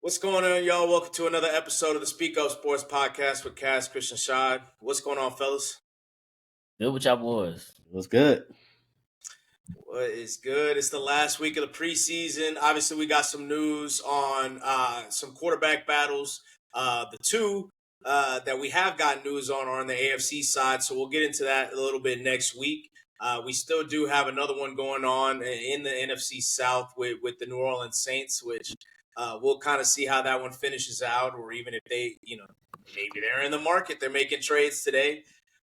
What's going on, y'all? Welcome to another episode of the Speak Up Sports Podcast with Cass, Christian, Shad. What's going on, fellas? Good with y'all boys. What's good? What is good? It's the last week of the preseason. Obviously, we got some news on some quarterback battles. The two that we have gotten news on are on the AFC side, so we'll get into that a little bit next week. We still do have another one going on in the NFC South with the New Orleans Saints, which we'll kind of see how that one finishes out, or even if they, maybe they're in the market, they're making trades today.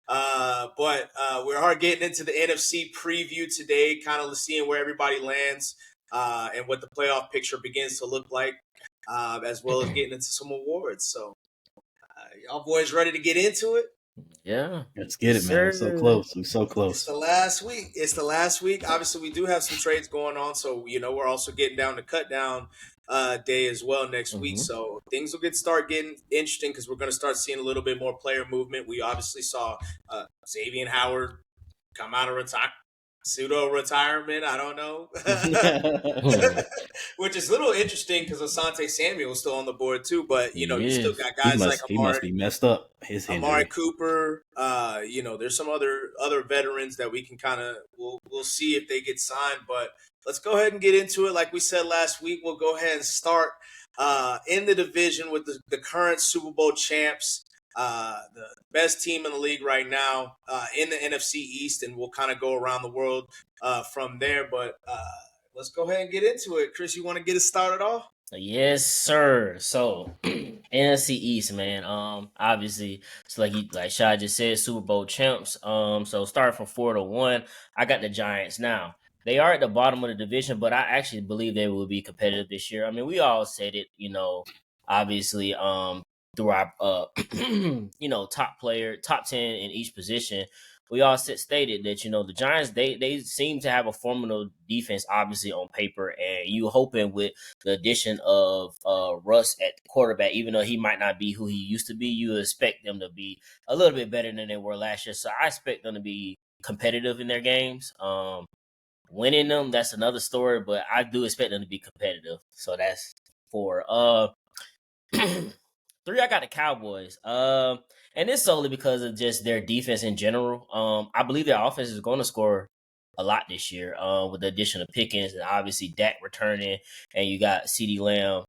But we are getting into the NFC preview today, kind of seeing where everybody lands and what the playoff picture begins to look like, as well as getting into some awards. So, y'all boys ready to get into it? Yeah. Let's get it, man. We're so close. We're so close. It's the last week. Obviously, we do have some trades going on. So, we're also getting down to cut down day as well next week. So things will start getting interesting because we're going to start seeing a little bit more player movement. We obviously saw Xavier Howard come out of pseudo-retirement. I don't know. Which is a little interesting because Asante Samuel is still on the board too. But, you still got guys like Amari. He must be messed up. His Amari Cooper. There's some other veterans that we can kind of we'll see if they get signed. But let's go ahead and get into it. Like we said last week, we'll go ahead and start in the division with the current Super Bowl champs. The best team in the league right now in the NFC East, and we'll kind of go around the world from there. But let's go ahead and get into it. Chris, you want to get us started off? Yes, sir. So NFC East, man. Obviously, it's like Shad just said, Super Bowl champs. So starting from 4-1, I got the Giants now. They are at the bottom of the division, but I actually believe they will be competitive this year. I mean, we all said it, obviously, through our top 10 in each position. We all stated that, the Giants, they seem to have a formidable defense, obviously, on paper. And you hoping with the addition of Russ at the quarterback, even though he might not be who he used to be, you expect them to be a little bit better than they were last year. So I expect them to be competitive in their games. Winning them, that's another story, but I do expect them to be competitive. So that's 4. 3, I got the Cowboys. And it's solely because of just their defense in general. I believe their offense is going to score a lot this year with the addition of Pickens and obviously Dak returning, and you got CeeDee Lamb.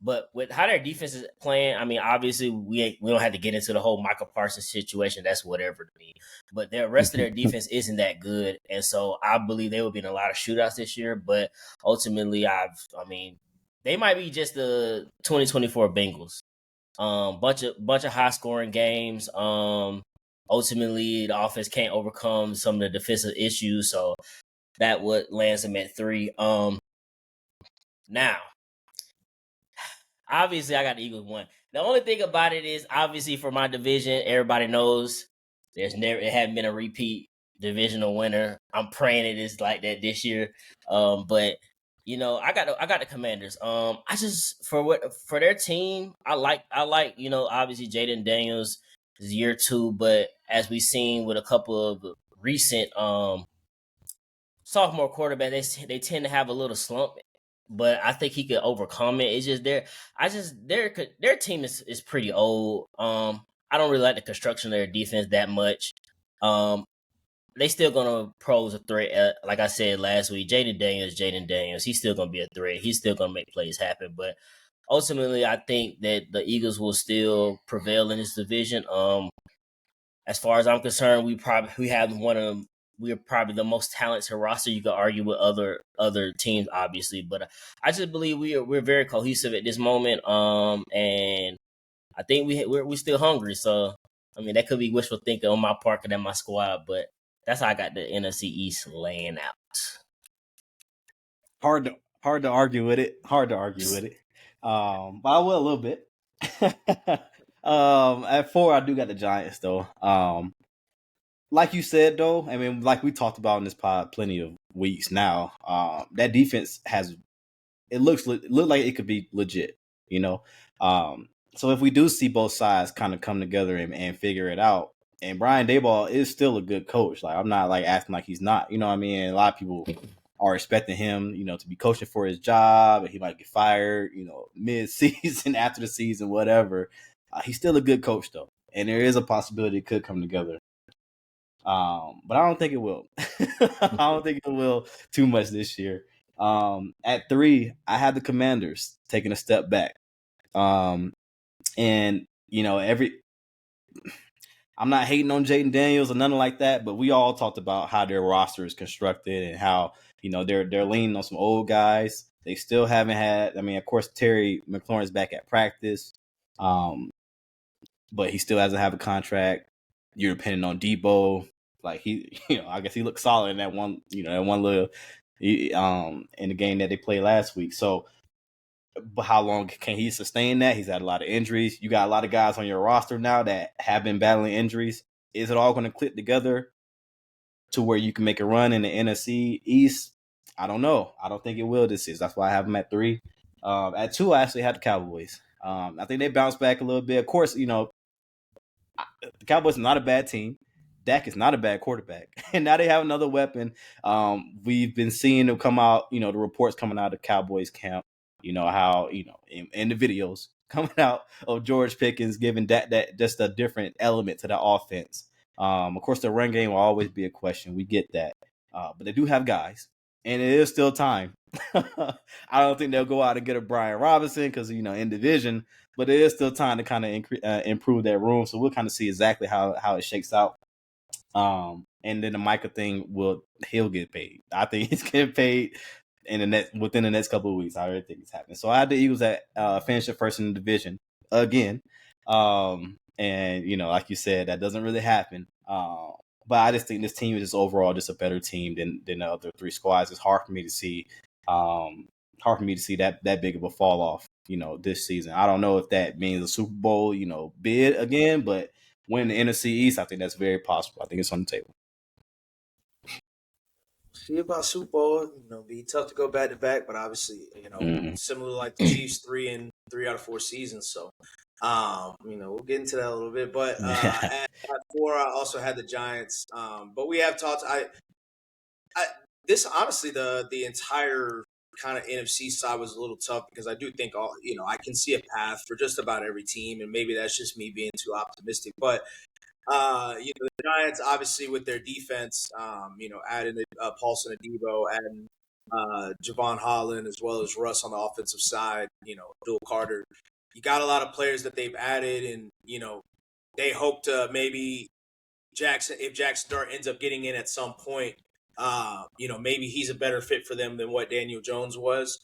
But with how their defense is playing, I mean, obviously we don't have to get into the whole Michael Parsons situation. That's whatever to me. But the rest of their defense isn't that good, and so I believe they will be in a lot of shootouts this year. But ultimately, they might be just the 2024 Bengals. Bunch of high scoring games. Ultimately, the offense can't overcome some of the defensive issues, so that would lands them at 3. Now, obviously, I got the Eagles 1. The only thing about it is, obviously, for my division, everybody knows it hadn't been a repeat divisional winner. I'm praying it is like that this year. But I got the Commanders. I just for their team, I like obviously Jaden Daniels is year 2, but as we've seen with a couple of recent sophomore quarterbacks, they tend to have a little slump. But I think he could overcome it. It's just their team is pretty old. I don't really like the construction of their defense that much. They still gonna pose a threat. Like I said last week, Jaden Daniels. He's still gonna be a threat. He's still gonna make plays happen. But ultimately, I think that the Eagles will still prevail in this division. As far as I'm concerned, we're probably the most talented roster. You could argue with other teams, obviously, but I just believe we're very cohesive at this moment. And I think we're still hungry. So I mean, that could be wishful thinking on my part and my squad, but that's how I got the NFC East laying out. Hard to argue with it. But I will a little bit. At 4, I do got the Giants though. Like you said though, I mean, like we talked about in this pod plenty of weeks now. That defense look like it could be legit. So if we do see both sides kind of come together and figure it out, and Brian Daboll is still a good coach. Like, I'm not like acting like he's not. You know what I mean? And a lot of people are expecting him, to be coaching for his job, and he might get fired, mid-season, after the season, whatever. He's still a good coach, though, and there is a possibility it could come together. But I don't think it will. I don't think it will too much this year. At 3, I had the Commanders taking a step back. And I'm not hating on Jaden Daniels or nothing like that, but we all talked about how their roster is constructed and how, they're leaning on some old guys. They still haven't had, of course, Terry McLaurin's back at practice. But he still hasn't have a contract. You're depending on Debo. Like I guess he looked solid in that one, that one little, in the game that they played last week. So, but how long can he sustain that? He's had a lot of injuries. You got a lot of guys on your roster now that have been battling injuries. Is it all going to click together to where you can make a run in the NFC East? I don't know. I don't think it will this season. That's why I have them at 3. At 2, I actually had the Cowboys. I think they bounced back a little bit. Of course, the Cowboys are not a bad team. Dak is not a bad quarterback. And now they have another weapon. We've been seeing them come out, the reports coming out of Cowboys camp, how, in the videos coming out of George Pickens giving that just a different element to the offense. Of course, the run game will always be a question. We get that. But they do have guys. And it is still time. I don't think they'll go out and get a Brian Robinson because, in division. But it is still time to kind of improve that room. So we'll kind of see exactly how it shakes out. And then the Micah thing he'll get paid. I think he's getting paid within the next couple of weeks. I already think it's happening. So I had the Eagles at finishing first in the division again. And like you said, that doesn't really happen. But I just think this team is just overall just a better team than the other 3 squads. It's hard for me to see that big of a fall off, this season. I don't know if that means a Super Bowl, bid again, but win the NFC East, I think that's very possible. I think it's on the table. See about Super Bowl, be tough to go back to back, but obviously, similar like the Chiefs 3 in 3 out of 4 seasons. So, we'll get into that a little bit. But at 4, I also had the Giants. But we have talked. This honestly, the entire kind of NFC side was a little tough because I do think I can see a path for just about every team, and maybe that's just me being too optimistic. But the Giants obviously with their defense, adding Paulson Adebo, adding Javon Holland as well as Russ on the offensive side, Bill Carter. You got a lot of players that they've added, and they hope to maybe if Jackson Dart ends up getting in at some point, maybe he's a better fit for them than what Daniel Jones was.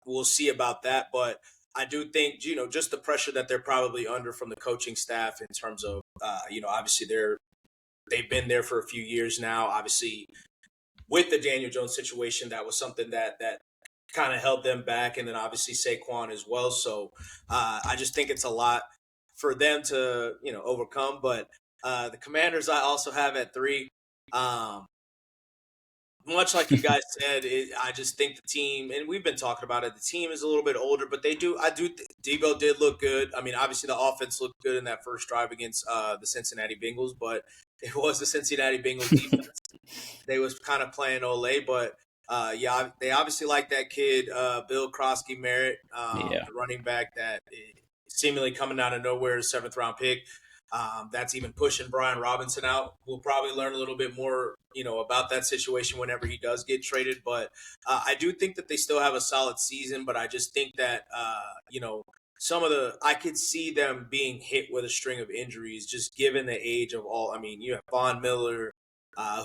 We'll see about that, but I do think, just the pressure that they're probably under from the coaching staff in terms of, obviously they've been there for a few years now. Obviously, with the Daniel Jones situation, that was something that kind of held them back, and then obviously Saquon as well. So I just think it's a lot for them to, overcome. But the Commanders I also have at 3. Much like you guys said, I just think the team, and we've been talking about it, the team is a little bit older, but Debo did look good. Obviously the offense looked good in that first drive against the Cincinnati Bengals, but it was the Cincinnati Bengals defense. They was kind of playing Ole, but they obviously like that kid, Bill Krosky Merritt, the running back that seemingly coming out of nowhere, 7th round pick. That's even pushing Brian Robinson out. We'll probably learn a little bit more, about that situation whenever he does get traded. But I do think that they still have a solid season. But I just think that, I could see them being hit with a string of injuries, just given the age of all. You have Von Miller,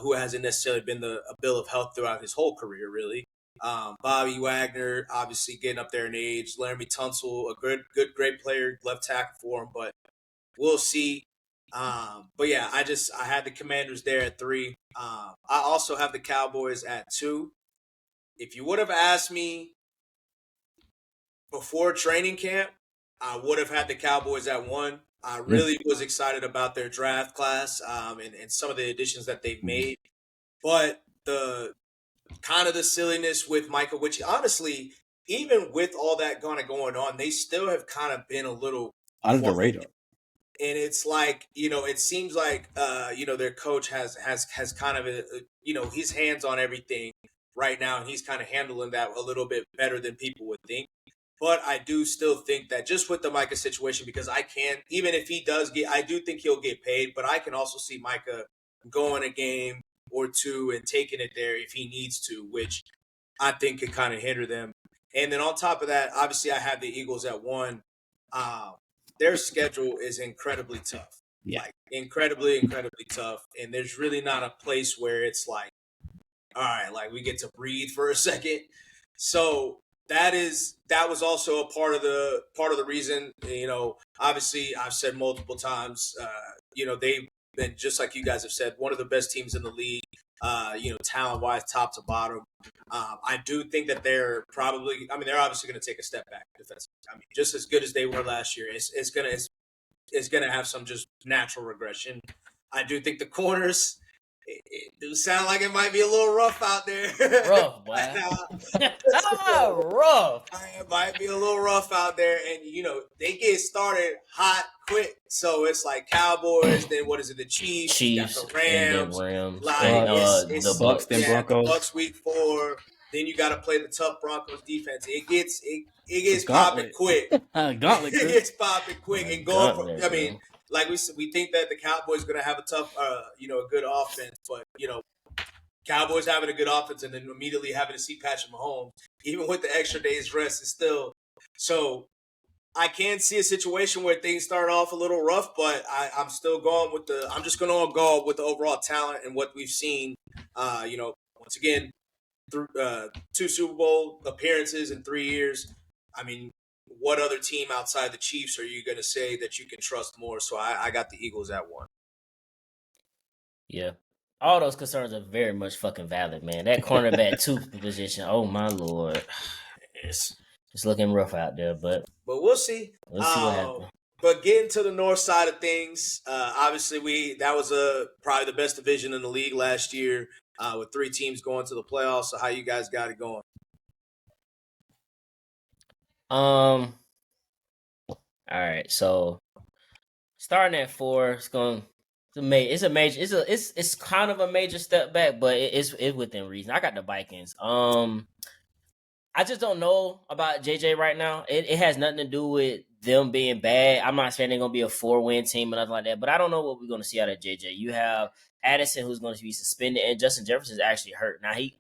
who hasn't necessarily been a bill of health throughout his whole career, really. Bobby Wagner, obviously getting up there in age. Laramie Tunsil, a great player, left tackle for him, but we'll see. But yeah, I had the Commanders there at 3. I also have the Cowboys at 2. If you would have asked me before training camp, I would have had the Cowboys at 1. I really was excited about their draft class and some of the additions that they've made. But the kind of the silliness with Michael, which honestly, even with all that kind of going on, they still have kind of been a little under the radar. And it's like, it seems like, their coach has kind of, his hands on everything. right now, and he's kind of handling that a little bit better than people would think. But I do still think that just with the Micah situation, because even if he does I do think he'll get paid, but I can also see Micah going a game or two and taking it there if he needs to, which I think could kind of hinder them. And then on top of that, obviously I have the Eagles at 1. Their schedule is incredibly tough. Yeah. Like incredibly tough. And there's really not a place where it's like, all right, like we get to breathe for a second. So that was also a part of the reason, obviously I've said multiple times, they've been, just like you guys have said, one of the best teams in the league, talent wise, top to bottom. I do think that they're obviously going to take a step back defensively. I mean, just as good as they were last year, it's going to have some just natural regression. I do think the corners, it do sound like it might be a little rough out there. Rough, boy. Rough. It might be a little rough out there, and they get started hot quick. So it's like Cowboys, then what is it? The Chiefs, the Rams, like the Bucks, then Broncos. Bucks week 4. Then you got to play the tough Broncos defense. It gets popping quick. Gauntlet. It gets popping quick and going for. I mean, like we think that the Cowboys going to have a tough, a good offense, but Cowboys having a good offense and then immediately having to see Patrick Mahomes, even with the extra day's rest, is still so. I can see a situation where things start off a little rough, but I'm still going with I'm just going to go with the overall talent and what we've seen. Once again, through 2 Super Bowl appearances in 3 years. I mean, what other team outside the Chiefs are you going to say that you can trust more? So I got the Eagles at 1. Yeah. All those concerns are very much fucking valid, man. That cornerback 2 position, oh my Lord. It's looking rough out there, but we'll see. We'll see what happens. But getting to the north side of things, obviously that was probably the best division in the league last year, with 3 teams going to the playoffs. So how you guys got it going? All right. So starting at 4, it's kind of a major step back, but it's within reason. I got the Vikings. I just don't know about JJ right now. It has nothing to do with them being bad. I'm not saying they're going to be a 4-win team or nothing like that, but I don't know what we're going to see out of JJ. You have Addison, who's going to be suspended, and Justin Jefferson is actually hurt. Now, they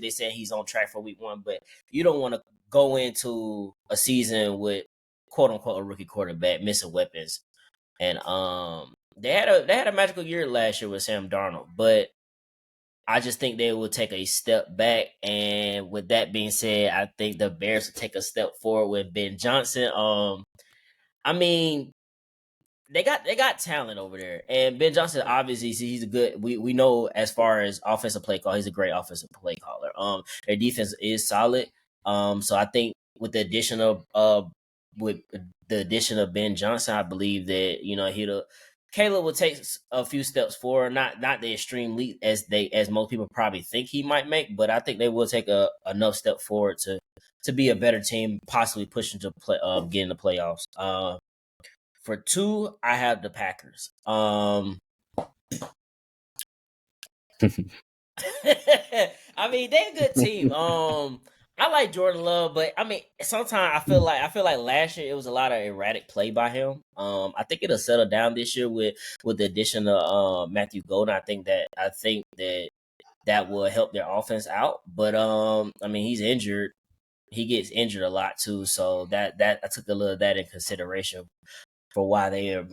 said he's on track for week 1, but you don't want to go into a season with quote-unquote a rookie quarterback missing weapons. And they had a magical year last year with Sam Darnold, but I just think they will take a step back. And with that being said, I think the Bears will take a step forward with Ben Johnson. I mean, they got talent over there, and Ben Johnson obviously he's a good. We know as far as offensive play call, he's a great offensive play caller. Their defense is solid. So I think with the addition of Ben Johnson, I believe that Caleb will take a few steps forward, not the extreme leap as most people probably think he might make, but I think they will take enough step forward to be a better team, possibly pushing to get in the playoffs. For 2, I have the Packers. I mean, they're a good team. I like Jordan Love, but I mean, sometimes I feel like last year it was a lot of erratic play by him. I think it'll settle down this year with the addition of Matthew Golden. I think that will help their offense out. But I mean, he's injured. He gets injured a lot too, so that I took a little of that in consideration for why they are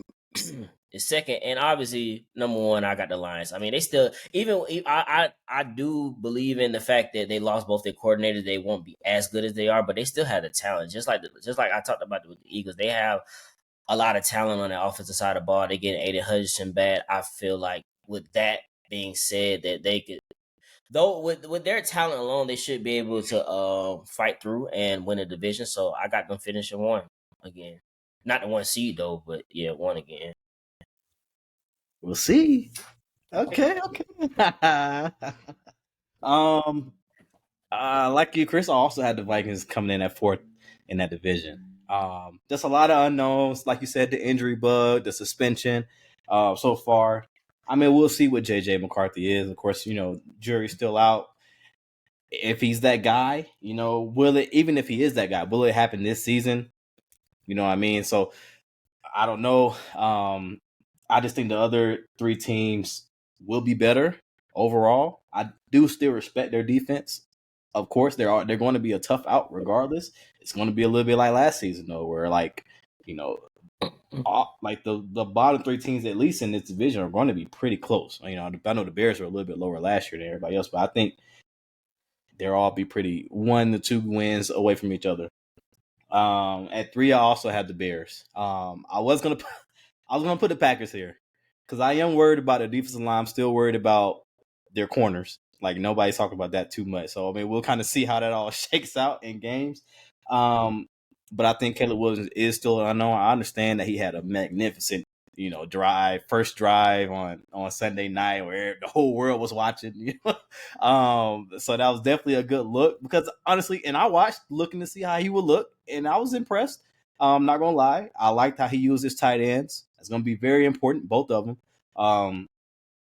second. And obviously, number 1, I got the Lions. I mean, they still I do believe in the fact that they lost both their coordinators. They won't be as good as they are, but they still have the talent. Just like I talked about with the Eagles, they have a lot of talent on the offensive side of the ball. They get Aiden Hutchinson back. I feel like with that being said, that they could, though with their talent alone, they should be able to fight through and win a division. So I got them finishing 1 again. Not the 1 seed though, but yeah, 1 again. We'll see. Okay. Like you, Chris, also had the Vikings coming in at 4th in that division. Just a lot of unknowns, like you said, the injury bug, the suspension. So far, I mean, we'll see what JJ McCarthy is. Of course, jury's still out. if he's that guy, will it, even if he is that guy, will it happen this season? You know what I mean? So I don't know. I just think the other three teams will be better overall. I do still respect their defense. Of course, they're going to be a tough out regardless. It's going to be a little bit like last season though, where like the bottom three teams at least in this division are going to be pretty close. I know the Bears were a little bit lower last year than everybody else, but I think they'll all be pretty 1 to 2 wins away from each other. At 3, I also had the Bears. I was gonna put the Packers here because I am worried about the defensive line. I'm still worried about their corners. Like nobody's talking about that too much. So I mean, we'll kind of see how that all shakes out in games. But I think Caleb Williams is still unknown. I understand that he had a magnificent, first drive on Sunday night where the whole world was watching. So that was definitely a good look because honestly, and I watched looking to see how he would look, and I was impressed. I'm not gonna lie, I liked how he used his tight ends. It's gonna be very important, both of them.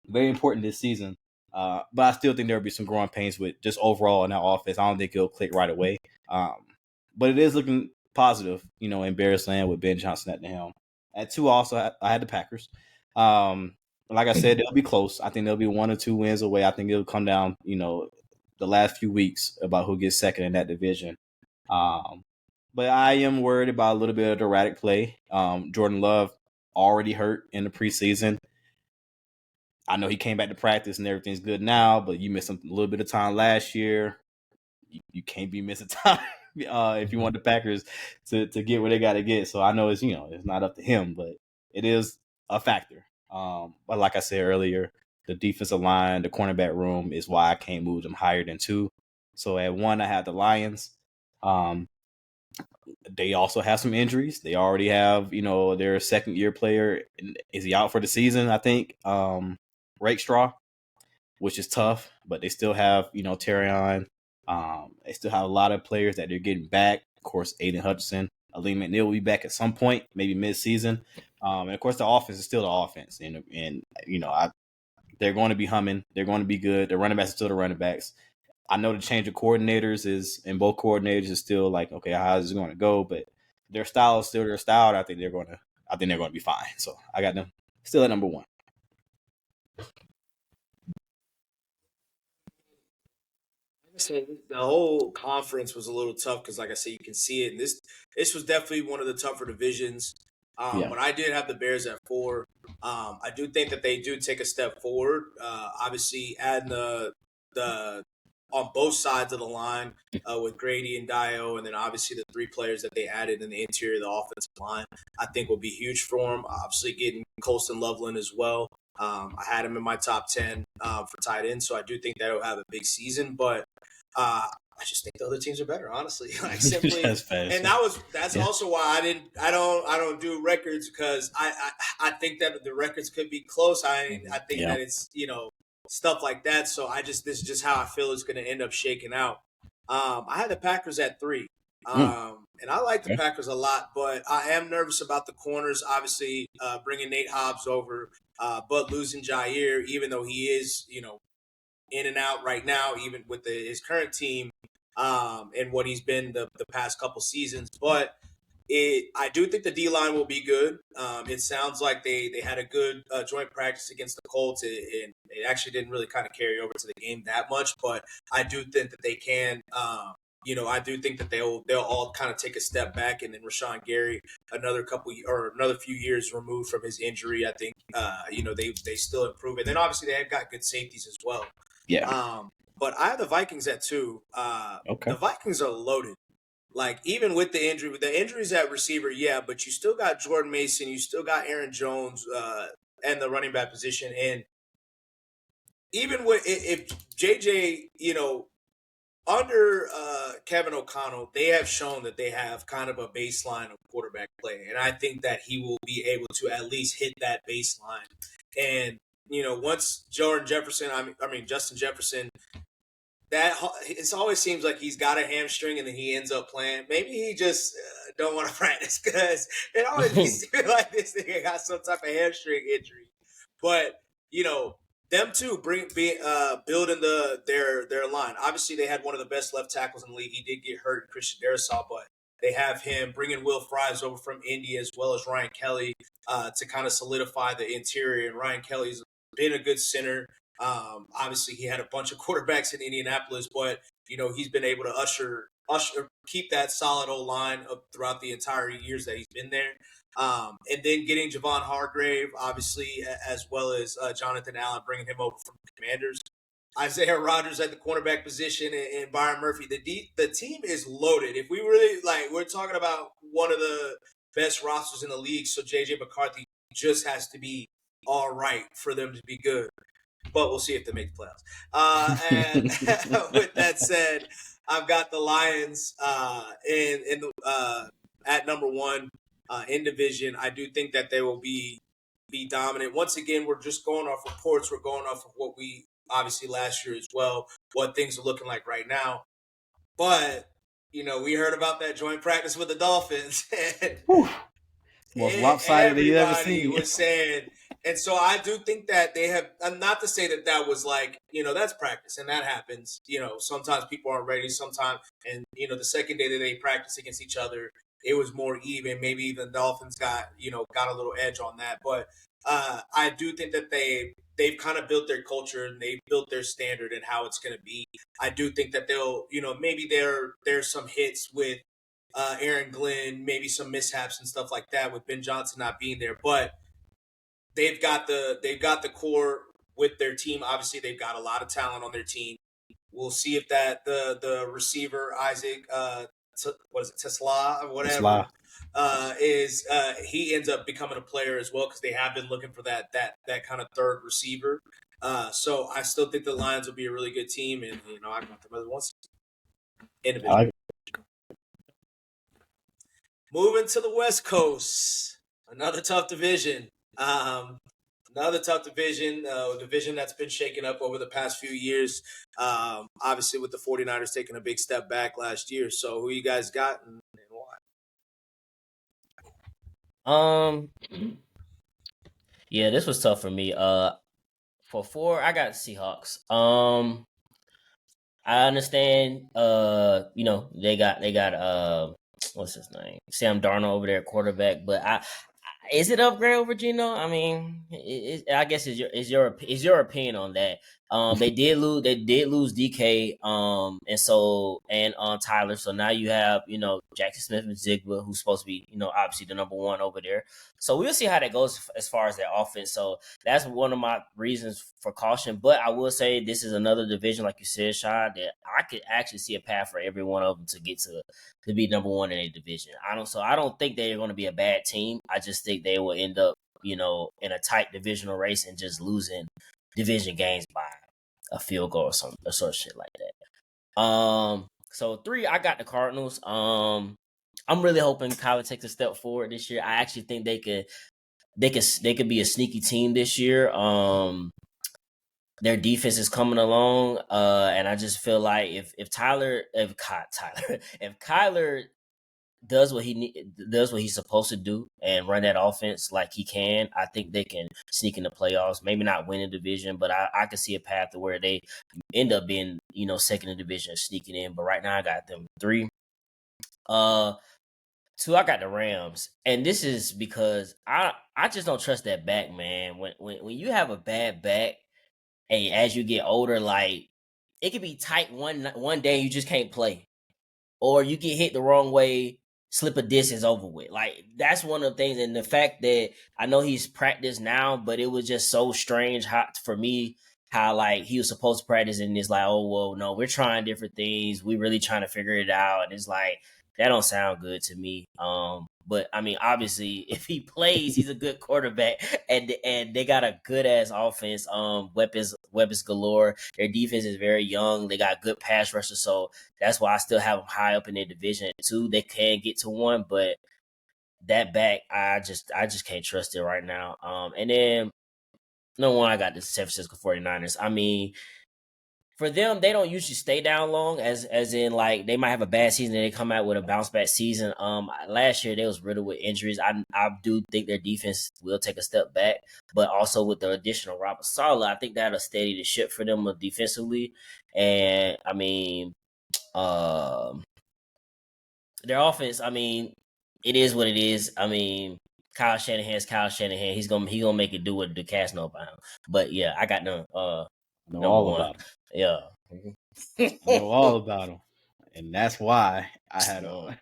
Very important this season. But I still think there will be some growing pains with just overall in that offense. I don't think it'll click right away. But it is looking positive, in Bears land with Ben Johnson at the helm. At 2, also, I had the Packers. Like I said, they'll be close. I think they'll be 1 or 2 wins away. I think it'll come down, the last few weeks about who gets second in that division. But I am worried about a little bit of erratic play. Jordan Love already hurt in the preseason. I know he came back to practice and everything's good now, but you missed a little bit of time last year. You can't be missing time if you want the Packers to get where they got to get. So I know it's not up to him, but it is a factor. But like I said earlier, the defensive line, the cornerback room is why I can't move them higher than 2. So at 1, I had the Lions. They also have some injuries. They already have, their second-year player. Is he out for the season, I think? Rakestraw, which is tough, but they still have, Terrion. They still have a lot of players that they're getting back. Of course, Aiden Hutchinson, Aleem McNeil will be back at some point, maybe mid-season. And of course, the offense is still the offense. And they're going to be humming. They're going to be good. The running backs are still the running backs. I know the change of coordinators and both coordinators is still like, okay, how is it going to go? But their style is still their style. And I think they're going to be fine. So I got them still at number 1. The whole conference was a little tough because, like I said, you can see it. And this was definitely one of the tougher divisions. But I did have the Bears at 4. I do think that they do take a step forward. Obviously, adding the on both sides of the line with Grady and Dio, and then obviously the 3 players that they added in the interior of the offensive line, I think will be huge for them. Obviously, getting Colston Loveland as well. I had him in my top 10 for tight end, so I do think that he'll have a big season. But I just think the other teams are better, honestly. Like simply, and that's also why I don't do records because I think that the records could be close. I think that it's stuff like that. So this is just how I feel it's going to end up shaking out. I had the Packers at 3. And I like the Packers a lot, but I am nervous about the corners. Obviously, bringing Nate Hobbs over, but losing Jair, even though he is, in and out right now, even with his current team, and what he's been the past couple seasons. But I do think the D-line will be good. It sounds like they had a good joint practice against the Colts, and it actually didn't really kind of carry over to the game that much. But I do think that they can. I do think that they'll all kind of take a step back, and then Rashawn Gary, another few years removed from his injury, I think they still improve. And then obviously they have got good safeties as well. Yeah. But I have the Vikings at 2. The Vikings are loaded. Like, even with the injuries at receiver, yeah, but you still got Jordan Mason, you still got Aaron Jones, and the running back position. And even if JJ, under Kevin O'Connell, they have shown that they have kind of a baseline of quarterback play. And I think that he will be able to at least hit that baseline. And, once Justin Jefferson, it always seems like he's got a hamstring and then he ends up playing. Maybe he just don't want to practice because it always seems like this nigga got some type of hamstring injury. But, them too, building their line. Obviously, they had one of the best left tackles in the league. He did get hurt, Christian Darrisaw, but they have him bringing Will Fries over from India as well as Ryan Kelly to kind of solidify the interior. And Ryan Kelly's been a good center. Obviously, he had a bunch of quarterbacks in Indianapolis, but he's been able to usher keep that solid old line up throughout the entire years that he's been there. And then getting Javon Hargrave, obviously, as well as Jonathan Allen, bringing him over from the Commanders. Isaiah Rodgers at the cornerback position and Byron Murphy. The team is loaded. If we really we're talking about one of the best rosters in the league. So JJ McCarthy just has to be all right for them to be good. But we'll see if they make the playoffs. And with that said, I've got the Lions at number one in division. I do think that they will be dominant. Once again, we're just going off reports. We're going off of what we obviously last year as well, what things are looking like right now. But, we heard about that joint practice with the Dolphins. And most lopsided you ever seen. Was saying, and so I do think that they have, not to say that was that's practice and that happens. Sometimes people aren't ready, sometimes, and, the second day that they practice against each other, it was more even. Maybe even the Dolphins got a little edge on that. But I do think that they've kind of built their culture and they've built their standard and how it's going to be. I do think that they'll, maybe there's some hits with Aaron Glenn, maybe some mishaps and stuff like that with Ben Johnson not being there, but they've got the core with their team. Obviously, they've got a lot of talent on their team. We'll see if that the receiver Isaac Tesla or whatever he ends up becoming a player as well, because they have been looking for that kind of third receiver. So I still think the Lions will be a really good team, and I got them as one individual. Moving to the West Coast, another tough division. Division that's been shaken up over the past few years. Obviously, with the 49ers taking a big step back last year. So, who you guys got and why? Yeah, this was tough for me. For 4, I got Seahawks. I understand. They got what's his name? Sam Darnold over there at quarterback, but is it upgrade over Geno? I mean, I guess is your opinion on that? They did lose DK, and Tyler. So now you have Jackson Smith and Zigba, who's supposed to be obviously the number one over there. So we'll see how that goes as far as their offense. So that's one of my reasons for caution. But I will say this is another division, like you said, Sean, that I could actually see a path for every one of them to get to be number one in a division. I don't think they're going to be a bad team. I just think they will end up, in a tight divisional race and just losing division games by a field goal or some sort of shit like that. So 3, I got the Cardinals. I'm really hoping Kyler takes a step forward this year. I actually think they could be a sneaky team this year. Their defense is coming along, and I just feel like if Kyler does what he's supposed to do and run that offense like he can, I think they can sneak in the playoffs. Maybe not win a division, but I can see a path to where they end up being second in the division, sneaking in. But right now, I got them 3. 2, I got the Rams, and this is because I just don't trust that back, man. When you have a bad back, and as you get older, like it could be tight one day, you just can't play, or you get hit the wrong way, slip a disc is over with. Like that's one of the things, and the fact that I know he's practiced now, but it was just so strange for me how like he was supposed to practice, and it's like, oh well, no, we're trying different things, we really trying to figure it out, and it's like that don't sound good to me. But I mean, obviously, if he plays, he's a good quarterback, and they got a good ass offense. Weapons galore. Their defense is very young. They got good pass rushers, so that's why I still have them high up in their division. 2, they can get to 1, but that back, I just can't trust it right now. And then no one, I got the San Francisco 49ers. I mean, for them, they don't usually stay down long. As in, like, they might have a bad season and they come out with a bounce back season. Last year they was riddled with injuries. I do think their defense will take a step back, but also with the addition of Robert Saleh, I think that'll steady the ship for them defensively. And I mean, their offense, I mean, it is what it is. I mean, Kyle Shanahan's Kyle Shanahan. He gonna make it do what the cast know about him. But yeah, I got them. Know all about him. Yeah, know all about him, and that's why I had the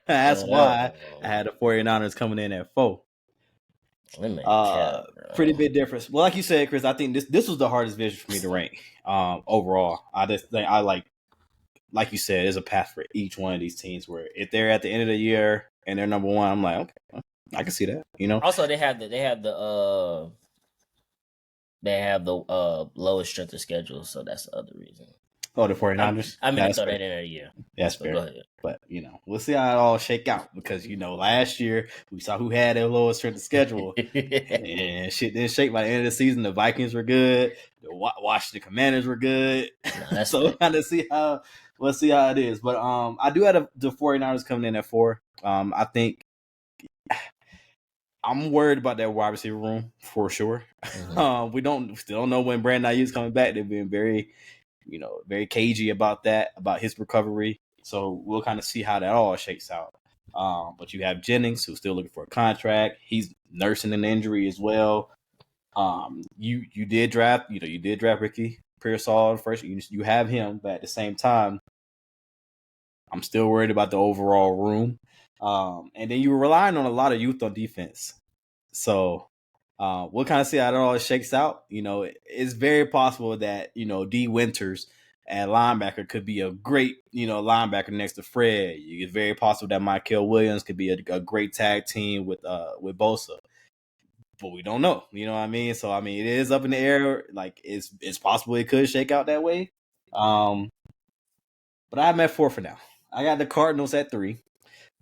49ers coming in at 4. Pretty big difference. Well, like you said, Chris, I think this was the hardest division for me to rank. Overall, I just think I like you said, there's a path for each one of these teams where if they're at the end of the year and they're number 1, I'm like, okay, I can see that. You know. Also, they have the lowest strength of schedule, so that's the other reason. Oh, the 49ers? I mean, I thought that in a year. That's fair. Go ahead. But, we'll see how it all shake out because, last year we saw who had their lowest strength of schedule. And shit didn't shake by the end of the season. The Vikings were good. The Washington Commanders were good. No, so we'll see how it is. But I do have the 49ers coming in at 4. I think I'm worried about that wide receiver room for sure. Mm-hmm. We still don't know when Brandon Ayuk's coming back. They've been very cagey about that, about his recovery. So we'll kind of see how that all shakes out. But you have Jennings, who's still looking for a contract. He's nursing an injury as well. You did draft Ricky Pearsall first. You have him, but at the same time, I'm still worried about the overall room. And then you were relying on a lot of youth on defense. So we'll kind of see how it all shakes out. It's very possible that, D. Winters at linebacker could be a great, linebacker next to Fred. It's very possible that Mykel Williams could be a great tag team with Bosa. But we don't know. You know what I mean? So, I mean, it is up in the air. Like, it's possible it could shake out that way. But I'm at 4 for now. I got the Cardinals at 3.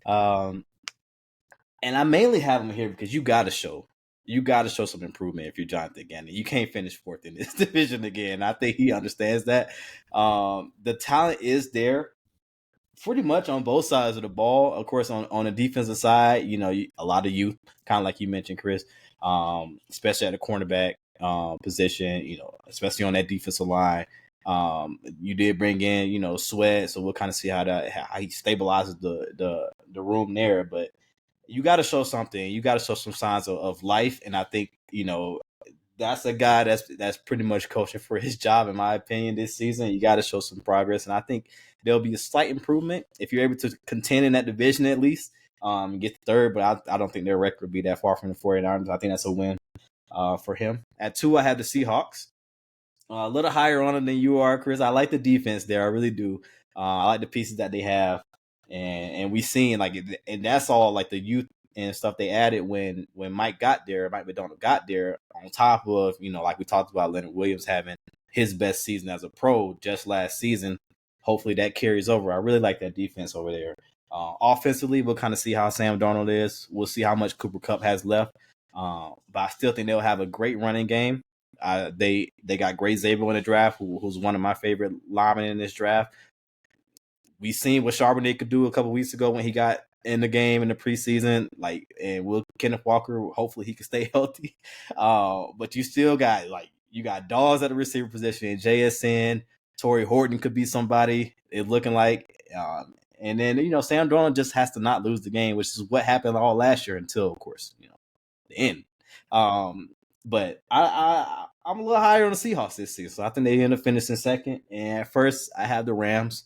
And I mainly have them here because you got to show some improvement if you're Jonathan Gannon. You can't finish 4th in this division again. I think he understands that. The talent is there pretty much on both sides of the ball. Of course, on the defensive side, a lot of youth, kind of like you mentioned, Chris, especially at the cornerback position, especially on that defensive line. You did bring in, Sweat, so we'll kind of see how he stabilizes the room there. But you got to show something. You got to show some signs of life, and I think that's a guy that's pretty much coaching for his job, in my opinion, this season. You got to show some progress, and I think there'll be a slight improvement if you're able to contend in that division at least. Get the 3rd, but I don't think their record would be that far from the 49ers. I think that's a win for him. At 2, I have the Seahawks. A little higher on it than you are, Chris. I like the defense there. I really do. I like the pieces that they have. And we seen and that's all like the youth and stuff they added when Mike McDonald got there, on top of, like we talked about Leonard Williams having his best season as a pro just last season. Hopefully that carries over. I really like that defense over there. Offensively, we'll kind of see how Sam Darnold is. We'll see how much Cooper Kupp has left. But I still think they'll have a great running game. They got Gray Zabel in the draft, who's one of my favorite linemen in this draft. We seen what Charbonnet could do a couple weeks ago when he got in the game in the preseason. And Kenneth Walker, hopefully he can stay healthy. But you still got you got Dawes at the receiver position, and JSN, Torrey Horton could be somebody. It's looking like. And then Sam Darnold just has to not lose the game, which is what happened all last year until, of course, the end. But I'm a little higher on the Seahawks this season, so I think they end up finishing 2nd. And first, I have the Rams.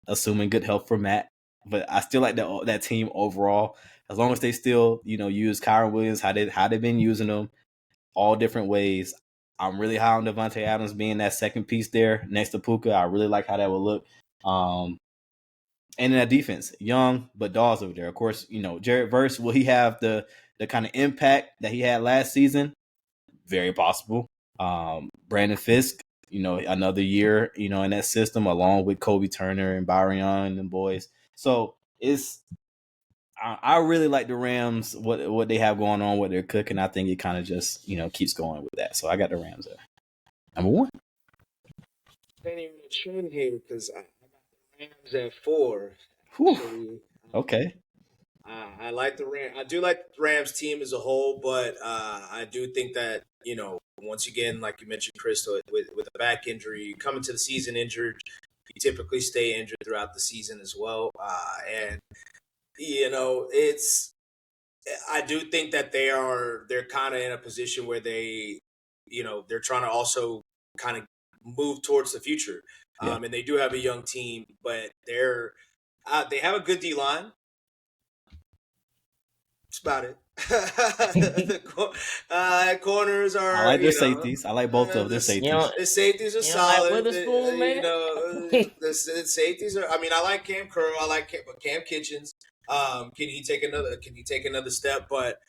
Assuming good health for Matt, but I still like that team overall. As long as they still, use Kyron Williams, how they've been using them, all different ways. I'm really high on Devontae Adams being that second piece there next to Puka. I really like how that will look. And in that defense, young but Dawes over there. Of course, Jared Verse, will he have the kind of impact that he had last season? Very possible. Brandon Fisk, another year, in that system, along with Kobe Turner and Byron Young and them boys. So I really like the Rams, what they have going on, what they're cooking. I think it kind of just, keeps going with that. So I got the Rams there. Number 1. Depending on the trend here, because I got the Rams at 4. Whew. Actually, Okay. I like the Rams. I do like the Rams team as a whole, but I do think that once again, like you mentioned, Chris, with a back injury, you come into the season injured, you typically stay injured throughout the season as well, and it's. I do think that they're kind of in a position where they're trying to also kind of move towards the future, Yeah. and they do have a young team, but they have a good D line. That's about it. Corners are. I like their safeties. I like both of their safeties. The safeties are You don't like solid. Witherspoon, man? The safeties are. I mean, I like Cam Curl. I like Cam Kitchens. Can he take another step? But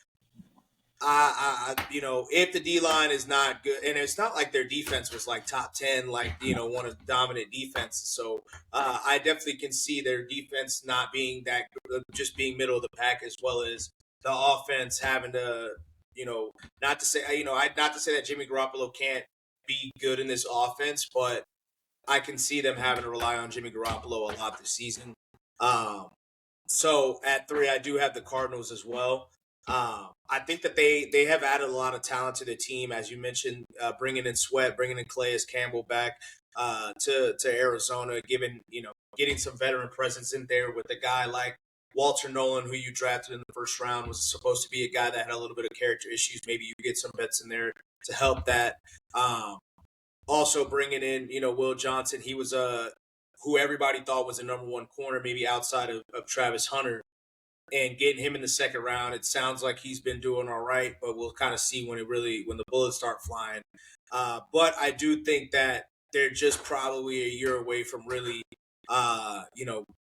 if the D line is not good, and it's not like their defense was like top 10, like one of the dominant defenses. So I definitely can see their defense not being that good, just being middle of the pack, as well as the offense having to, not to say that Jimmy Garoppolo can't be good in this offense, but I can see them having to rely on Jimmy Garoppolo a lot this season. So at 3, I do have the Cardinals as well. I think that they have added a lot of talent to the team, as you mentioned, bringing in Sweat, bringing in Calais Campbell back to Arizona, getting some veteran presence in there with a guy like Walter Nolan, who you drafted in the first round, was supposed to be a guy that had a little bit of character issues. Maybe you get some vets in there to help that. Also bringing in, Will Johnson. He was who everybody thought was the number 1 corner, maybe outside of Travis Hunter. And getting him in the second round, it sounds like he's been doing all right, but we'll kind of see when the bullets start flying. But I do think that they're just probably a year away from really,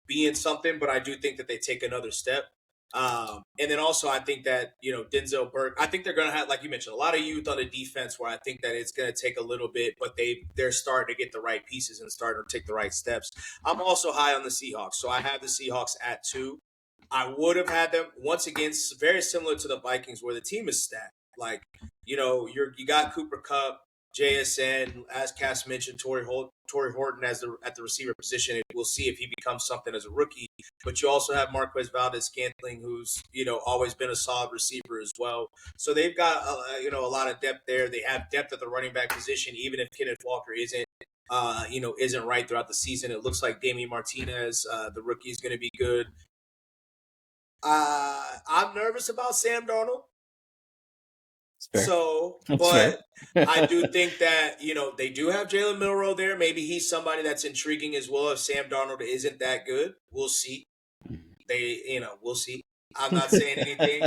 being something. But I do think that they take another step. And then also I think that, Denzel Burke, I think they're going to have, like you mentioned, a lot of youth on the defense where I think that it's going to take a little bit, but they're starting to get the right pieces and starting to take the right steps. I'm also high on the Seahawks. So I have the Seahawks at 2. I would have had them once again, very similar to the Vikings, where the team is stacked. Like, you got Cooper Kupp, JSN, as Cass mentioned, Torrey Horton at the receiver position. And we'll see if he becomes something as a rookie. But you also have Marquez Valdez-Scantling, who's always been a solid receiver as well. So they've got a lot of depth there. They have depth at the running back position, even if Kenneth Walker isn't right throughout the season. It looks like Damian Martinez, the rookie, is going to be good. I'm nervous about Sam Darnold. So, but I do think that, they do have Jalen Milroe there. Maybe he's somebody that's intriguing as well. If Sam Darnold isn't that good, we'll see. We'll see. I'm not saying anything.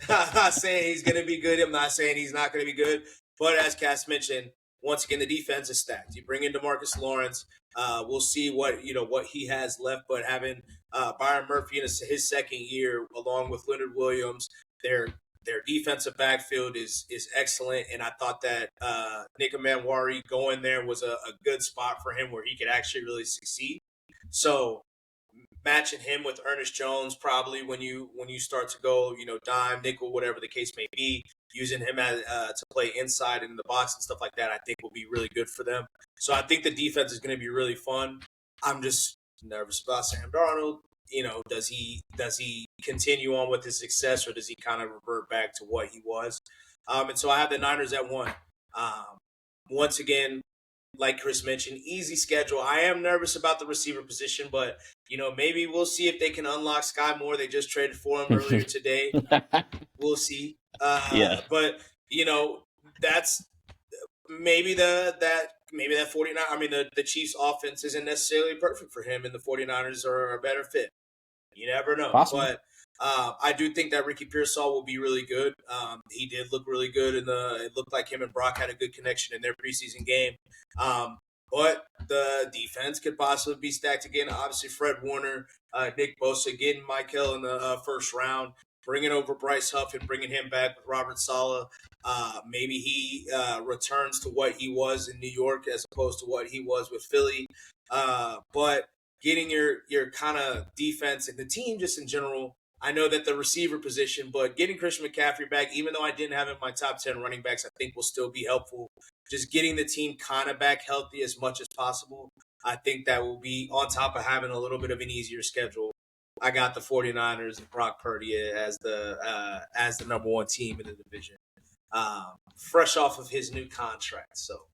I'm not saying he's going to be good. I'm not saying he's not going to be good. But as Cass mentioned, once again, the defense is stacked. You bring in DeMarcus Lawrence. We'll see what he has left. But having Byron Murphy in his second year, along with Leonard Williams, their defensive backfield is excellent. And I thought that Nick Manwari going there was a good spot for him where he could actually really succeed. So matching him with Ernest Jones, probably when you start to go, dime, nickel, whatever the case may be, using him as to play inside in the box and stuff like that, I think will be really good for them. So I think the defense is going to be really fun. I'm just nervous about Sam Darnold. Does he continue on with his success, or does he kind of revert back to what he was? And so I have the Niners at 1. Once again, like Chris mentioned, easy schedule. I am nervous about the receiver position, but maybe we'll see if they can unlock Sky Moore. They just traded for him earlier today. We'll see. Yeah. But that's maybe that 49. I mean, the Chiefs' offense isn't necessarily perfect for him, and the 49ers are a better fit. You never know. Possible. But I do think that Ricky Pearsall will be really good. He did look really good it looked like him and Brock had a good connection in their preseason game. But the defense could possibly be stacked again. Obviously, Fred Warner, Nick Bosa, getting Mike Hill in the first round, bringing over Bryce Huff and bringing him back with Robert Saleh. Maybe he returns to what he was in New York as opposed to what he was with Philly. But getting your kind of defense and the team just in general, I know that the receiver position, but getting Christian McCaffrey back, even though I didn't have him in my top 10 running backs, I think will still be helpful. just getting the team kind of back healthy as much as possible. I think that will be on top of having a little bit of an easier schedule. I got the 49ers and Brock Purdy as the number one team in the division, fresh off of his new contract. So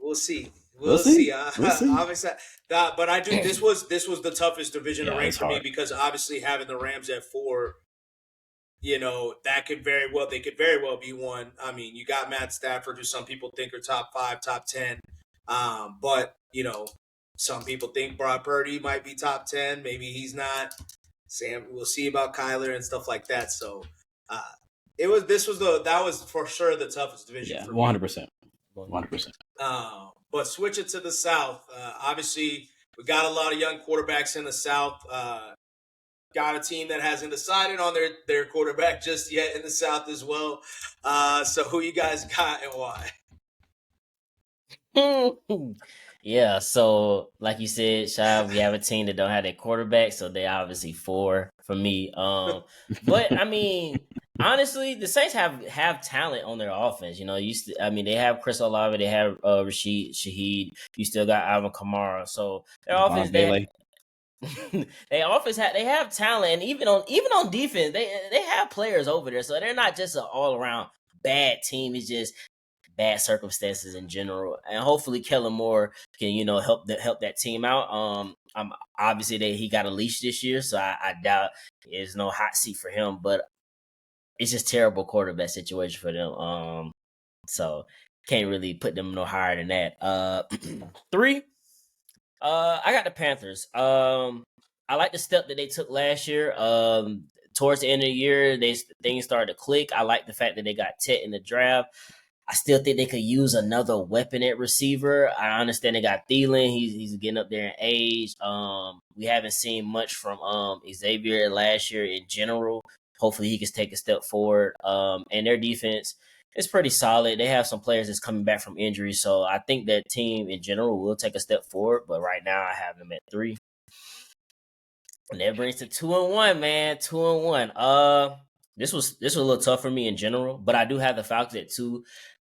we'll see. We'll see. Obviously, but I do. This was the toughest division to rank for me because obviously having the Rams at 4, that could very well be one. I mean, you got Matt Stafford, who some people think are top 5, top 10, but some people think Brock Purdy might be top 10. Maybe he's not. Sam, we'll see about Kyler and stuff like that. So, that was for sure the toughest division for me. 100%. But switch it to the South. Obviously, we got a lot of young quarterbacks in the South. Got a team that hasn't decided on their quarterback just yet in the South as well. So who you guys got and why? Yeah, so like you said, Shai, we have a team that don't have their quarterback, so they obviously 4 for me. But I mean, honestly, the Saints have talent on their offense. They have Chris Olave, they have Rashid Shaheed. You still got Alvin Kamara, so their offense they have talent, and even on defense, they have players over there, so they're not just an all around bad team. It's just bad circumstances in general, and hopefully Kellen Moore can help that team out. Obviously he got a leash this year, so I doubt there's no hot seat for him, but it's just terrible quarterback situation for them. So can't really put them no higher than that. 3, I got the Panthers. I like the step that they took last year. Towards the end of the year, things started to click. I like the fact that they got Tet in the draft. I still think they could use another weapon at receiver. I understand they got Thielen. He's getting up there in age. We haven't seen much from Xavier last year in general. Hopefully he can take a step forward. And their defense is pretty solid. They have some players that's coming back from injury. So I think that team in general will take a step forward. But right now I have them at 3. And that brings to 2-1, man. 2-1. This was a little tough for me in general, but I do have the Falcons at 2.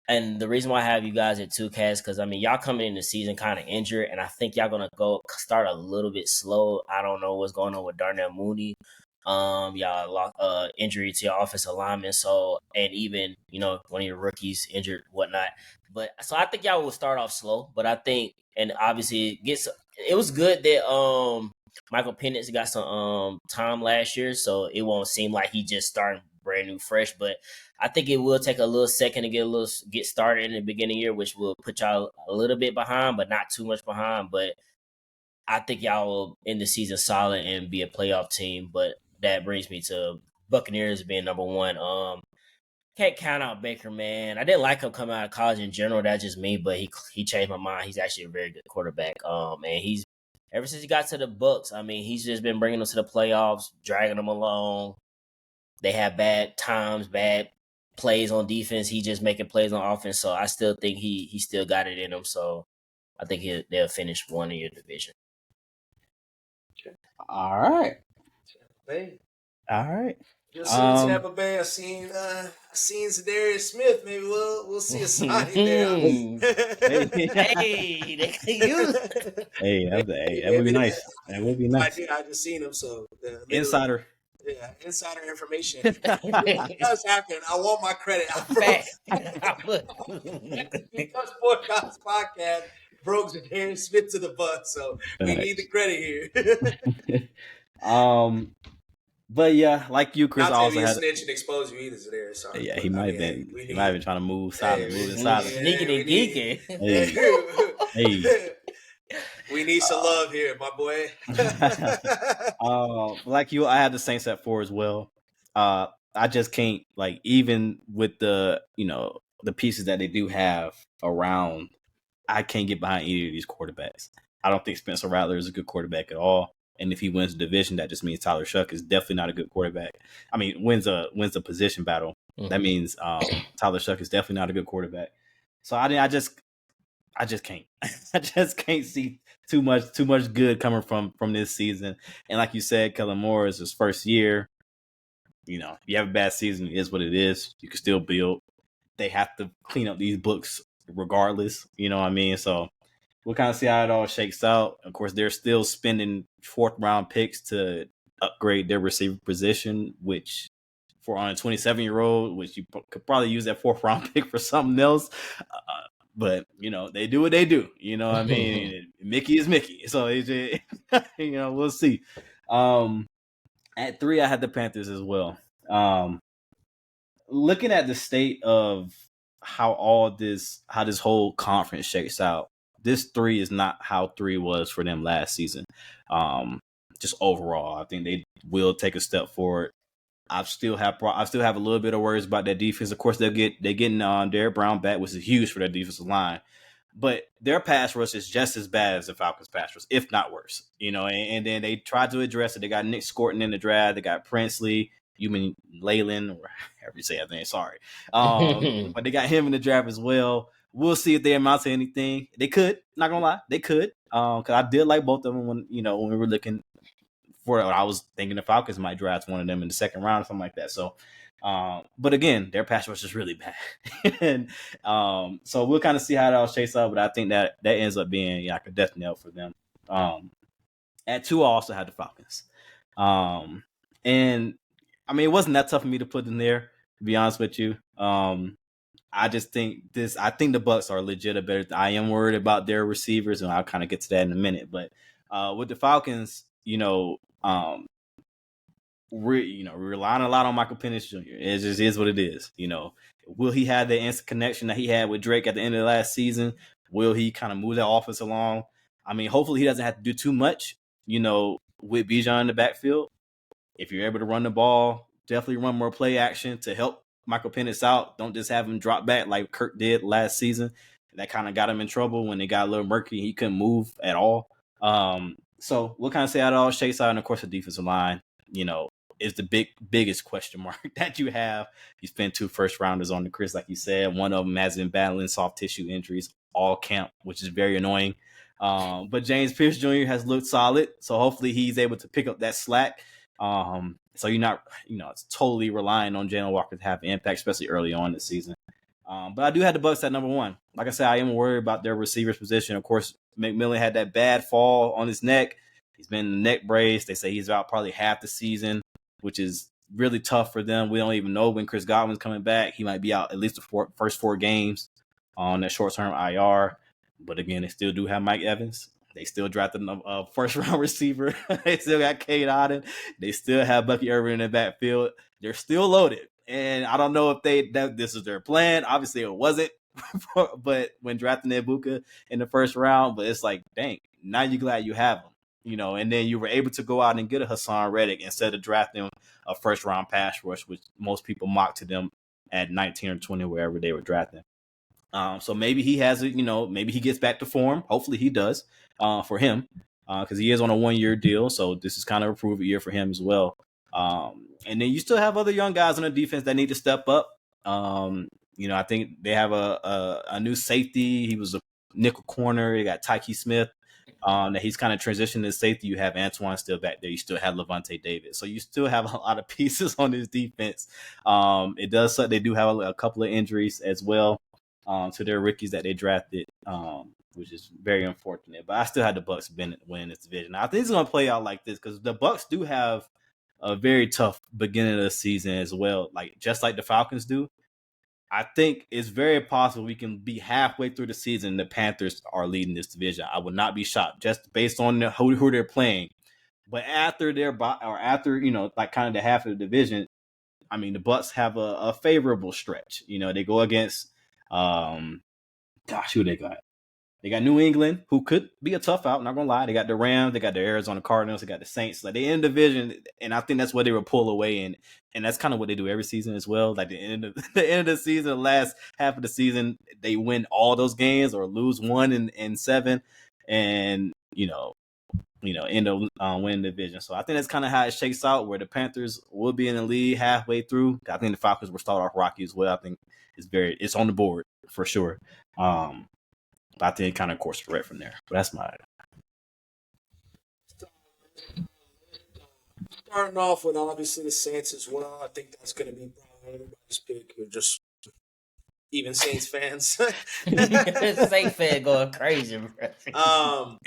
And the reason why I have you guys at 2, Cass, because y'all coming in the season kind of injured, and I think y'all gonna go start a little bit slow. I don't know what's going on with Darnell Mooney. Y'all lost injury to your offensive lineman, so, and even one of your rookies injured, whatnot. But so I think y'all will start off slow, but I think, and obviously it was good that Michael Penix got some time last year, so it won't seem like he just starting brand new fresh. But I think it will take a little second to get started in the beginning of the year, which will put y'all a little bit behind, but not too much behind. But I think y'all will end the season solid and be a playoff team. But that brings me to Buccaneers being number 1. Can't count out Baker, man. I didn't like him coming out of college in general. That's just me, but he changed my mind. He's actually a very good quarterback. And he's ever since he got to the Bucs, he's just been bringing them to the playoffs, dragging them along. They have bad times, bad plays on defense. He just making plays on offense. So I still think he still got it in him. So I think they'll finish 1 in your division. All right. Hey. All right. You'll see Tampa Bay. I've seen Zadarius Smith. Maybe we'll see a signing there. Hey, they can use. That would be nice. That would be nice. I just seen him. So insider. Yeah, insider information. It does happen. I want my credit. Because Podcast Podcast broke Zadarius Smith to the Bucs, so we need the credit here. But yeah, like you, Chris, not also had snitch and expose you either. There, sorry. Yeah, he might have been. He might have been trying to move silent, sneaking and geeking. Hey. We need some love here, my boy. Like you, I had the Saints at 4 as well. I just can't, even with the the pieces that they do have around, I can't get behind any of these quarterbacks. I don't think Spencer Rattler is a good quarterback at all. And if he wins the division, that just means Tyler Shuck is definitely not a good quarterback. Wins a position battle. Mm-hmm. That means Tyler Shuck is definitely not a good quarterback. So I just can't. I just can't see too much good coming from this season. And like you said, Kellen Moore is his first year. If you have a bad season, it is what it is. You can still build. they have to clean up these books regardless. You know what I mean? So we'll kind of see how it all shakes out. Of course, they're still spending 4th-round picks to upgrade their receiver position, which for on a 27-year-old, which you could probably use that 4th-round pick for something else. But, they do what they do. You know what I mean? Mickey is Mickey. So, it's just, we'll see. At 3, I had the Panthers as well. Looking at the state of how this whole conference shakes out, this 3 is not how 3 was for them last season. Just overall, I think they will take a step forward. I still have a little bit of worries about that defense. Of course, they're getting Derrick Brown back, which is huge for their defensive line. But their pass rush is just as bad as the Falcons' pass rush, if not worse. And then they tried to address it. They got Nick Scorton in the draft. They got Princely. You mean Leyland, or however you say his name. Sorry. But they got him in the draft as well. We'll see if they amount to anything. They could. Not gonna lie, they could. Because I did like both of them when we were looking for it. I was thinking the Falcons might draft one of them in the 2nd round or something like that. So. But again, their pass rush is really bad. And so we'll kind of see how it all shakes out. But I think that ends up being like a death knell for them. At 2, I also had the Falcons. And I mean, it wasn't that tough for me to put them there, to be honest with you. I just think the Bucs are legit better. I am worried about their receivers, and I'll kind of get to that in a minute. But with the Falcons, we're relying a lot on Michael Penix Jr. It just is what it is. Will he have the instant connection that he had with Drake at the end of the last season? Will he kind of move that offense along? I mean, hopefully he doesn't have to do too much, with Bijan in the backfield. If you're able to run the ball, definitely run more play action to help Michael Penix out. Don't just have him drop back like Kirk did last season. That kind of got him in trouble when they got a little murky. He couldn't move at all. So we'll kind of see how it all shakes out. And of course, the defensive line, is the biggest question mark that you have. You spent 2 first-rounders on the Chris, like you said. One of them has been battling soft tissue injuries all camp, which is very annoying. But James Pierce Jr. has looked solid, so hopefully he's able to pick up that slack. So you're not, it's totally relying on Jalen Walker to have an impact, especially early on this season. But I do have the Bucs at number 1. Like I said, I am worried about their receivers position. Of course, McMillan had that bad fall on his neck. He's been in the neck brace. They say he's out probably half the season, which is really tough for them. We don't even know when Chris Godwin's coming back. He might be out at least the first 4 games on that short-term IR. But again, they still do have Mike Evans. They still drafted a first-round receiver. They still got Cade Otton. They still have Bucky Irvin in the backfield. They're still loaded. And I don't know if this is their plan. Obviously, it wasn't. But when drafting Ibuka in the first round, but it's like, dang, now you're glad you have him. And then you were able to go out and get a Hassan Reddick instead of drafting a first-round pass rush, which most people mocked to them at 19 or 20, wherever they were drafting. So maybe he has it, maybe he gets back to form. Hopefully he does for him because he is on a 1-year deal. So this is kind of a prove year for him as well. And then you still have other young guys on the defense that need to step up. I think they have a new safety. He was a nickel corner. You got Tyke Smith. That he's kind of transitioned to safety. You have Antoine still back there. You still have Levante David. So you still have a lot of pieces on this defense. It does suck. They do have a couple of injuries as well to their rookies that they drafted, which is very unfortunate. But I still had the Bucs win this division. Now, I think it's going to play out like this because the Bucs do have a very tough beginning of the season as well, just like the Falcons do. I think it's very possible we can be halfway through the season. The Panthers are leading this division. I would not be shocked just based on who they're playing. But after kind of the half of the division, I mean, the Bucs have a favorable stretch. They go against, who they got? They got New England, who could be a tough out. Not gonna lie, they got the Rams, they got the Arizona Cardinals, they got the Saints. Like they in the division, and I think that's where they will pull away, and that's kind of what they do every season as well. Like the end of the season, the last half of the season, they win all those games or lose 1 in 7, and end up winning the division. So I think that's kind of how it shakes out. Where the Panthers will be in the lead halfway through. I think the Falcons will start off rocky as well. I think it's on the board for sure. I think it kind of course correct from there. But that's my starting off with obviously the Saints as well. I think that's going to be probably everybody's pick. Just even Saints fans. Saint fan going crazy, bro.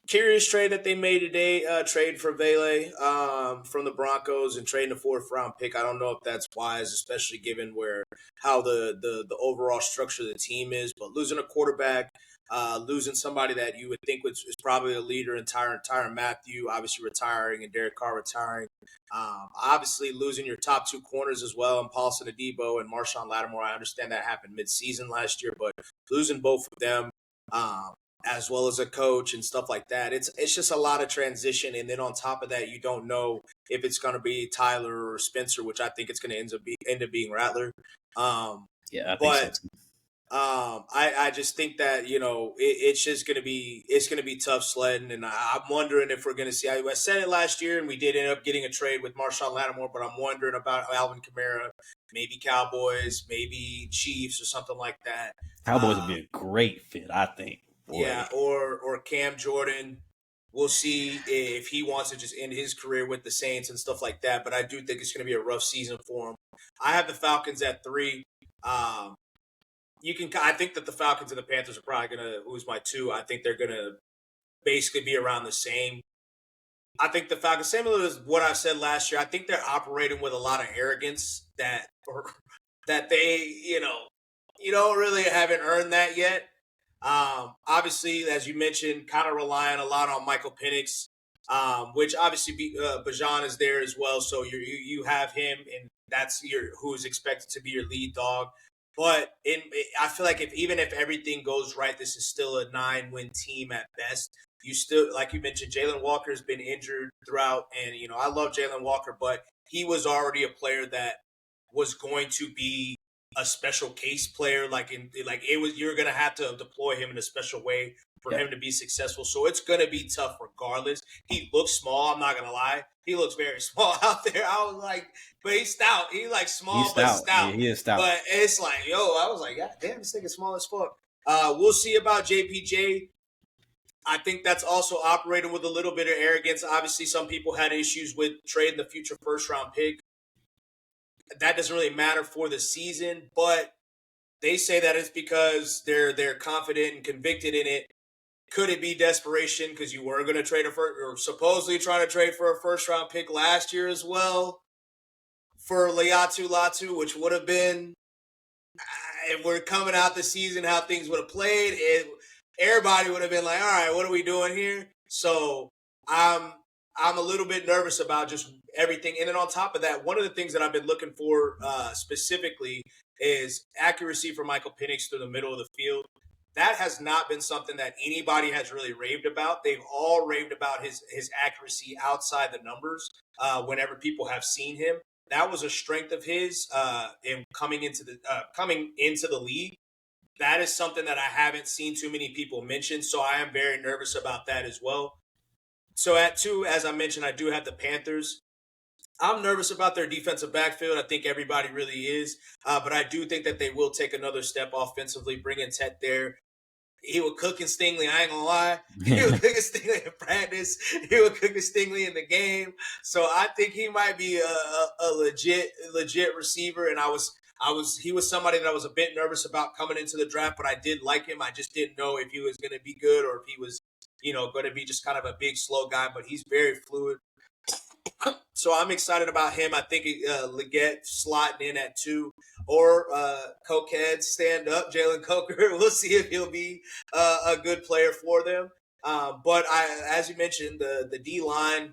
Curious trade that they made today, trade for Vele from the Broncos and trading a 4th-round pick. I don't know if that's wise, especially given how the overall structure of the team is. But losing a quarterback, losing somebody that you would think is probably a leader in Tyrann Mathieu, obviously retiring, and Derek Carr retiring. Obviously losing your top 2 corners as well, and Paulson Adebo and Marshawn Lattimore. I understand that happened mid-season last year, but losing both of them, as well as a coach and stuff like that. It's just a lot of transition, and then on top of that, you don't know if it's going to be Tyler or Spencer, which I think it's going to end up being Rattler. I think so too. I just think that it's just going to be tough sledding, and I'm wondering if we're going to see. I said it last year, and we did end up getting a trade with Marshawn Lattimore, but I'm wondering about Alvin Kamara, maybe Cowboys, maybe Chiefs, or something like that. Cowboys would be a great fit, I think. Boy. Yeah, or Cam Jordan. We'll see if he wants to just end his career with the Saints and stuff like that. But I do think it's going to be a rough season for him. I have the Falcons at 3. I think that the Falcons and the Panthers are probably going to lose my 2. I think they're going to basically be around the same. I think the Falcons, similar to what I said last year, I think they're operating with a lot of arrogance that they, you don't really haven't earned that yet. Obviously, as you mentioned, kind of relying a lot on Michael Penix, which obviously Bajan is there as well. So you have him, and that's who's expected to be your lead dog. But I feel like even if everything goes right, this is still a 9-win team at best. You still, like you mentioned, Jalen Walker has been injured throughout, and I love Jalen Walker, but he was already a player that was going to be a special case player, you're gonna have to deploy him in a special way for him to be successful. So it's gonna be tough regardless. He looks small, I'm not gonna lie. He looks very small out there. I was like, but he's stout. He's like small but stout. Yeah, he is stout. But it's like, I was like, God damn, this nigga's small as fuck. We'll see about JPJ. I think that's also operating with a little bit of arrogance. Obviously, some people had issues with trading the future 1st-round pick. That doesn't really matter for the season, but they say that it's because they're confident and convicted in it. Could it be desperation because you were going to trade or supposedly trying to trade for a 1st-round pick last year as well for Latu, which would have been, if we're coming out the season, how things would have played, everybody would have been like, all right, what are we doing here? So I'm a little bit nervous about just everything. And then on top of that, one of the things that I've been looking for specifically is accuracy for Michael Penix through the middle of the field. That has not been something that anybody has really raved about. They've all raved about his accuracy outside the numbers whenever people have seen him. That was a strength of his in coming into the league. That is something that I haven't seen too many people mention, so I am very nervous about that as well. So at 2, as I mentioned, I do have the Panthers. I'm nervous about their defensive backfield. I think everybody really is. But I do think that they will take another step offensively, bringing Tet there. He was cooking Stingley, I ain't going to lie. He was cooking Stingley in practice. He was cooking Stingley in the game. So I think he might be a legit receiver. And he was somebody that I was a bit nervous about coming into the draft, but I did like him. I just didn't know if he was going to be good or if he was going to be just kind of a big, slow guy, but he's very fluid. So I'm excited about him. I think Leggett slotting in at 2 or Cokehead stand up, Jalen Coker. We'll see if he'll be a good player for them. But as you mentioned, the D-line,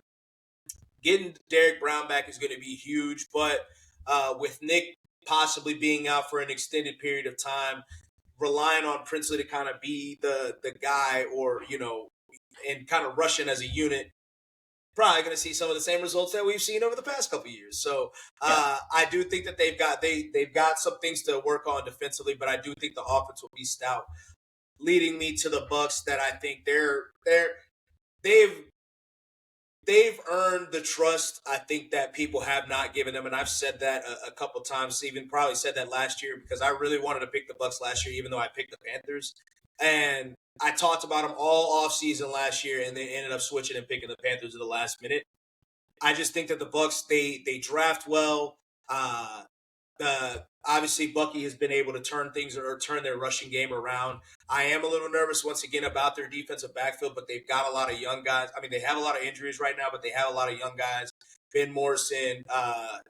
getting Derek Brown back is going to be huge. But with Nick possibly being out for an extended period of time, relying on Princely to kind of be the guy or, and kind of rushing as a unit, probably going to see some of the same results that we've seen over the past couple of years. So I do think that they've got some things to work on defensively, but I do think the offense will be stout, leading me to the Bucs that I think they've earned the trust I think that people have not given them, and I've said that a couple of times, even probably said that last year because I really wanted to pick the Bucs last year, even though I picked the Panthers. And I talked about them all offseason last year, and they ended up switching and picking the Panthers at the last minute. I just think that the Bucs they draft well. Obviously, Bucky has been able to turn their rushing game around. I am a little nervous once again about their defensive backfield, but they've got a lot of young guys. I mean, they have a lot of injuries right now, but they have a lot of young guys. Ben Morrison,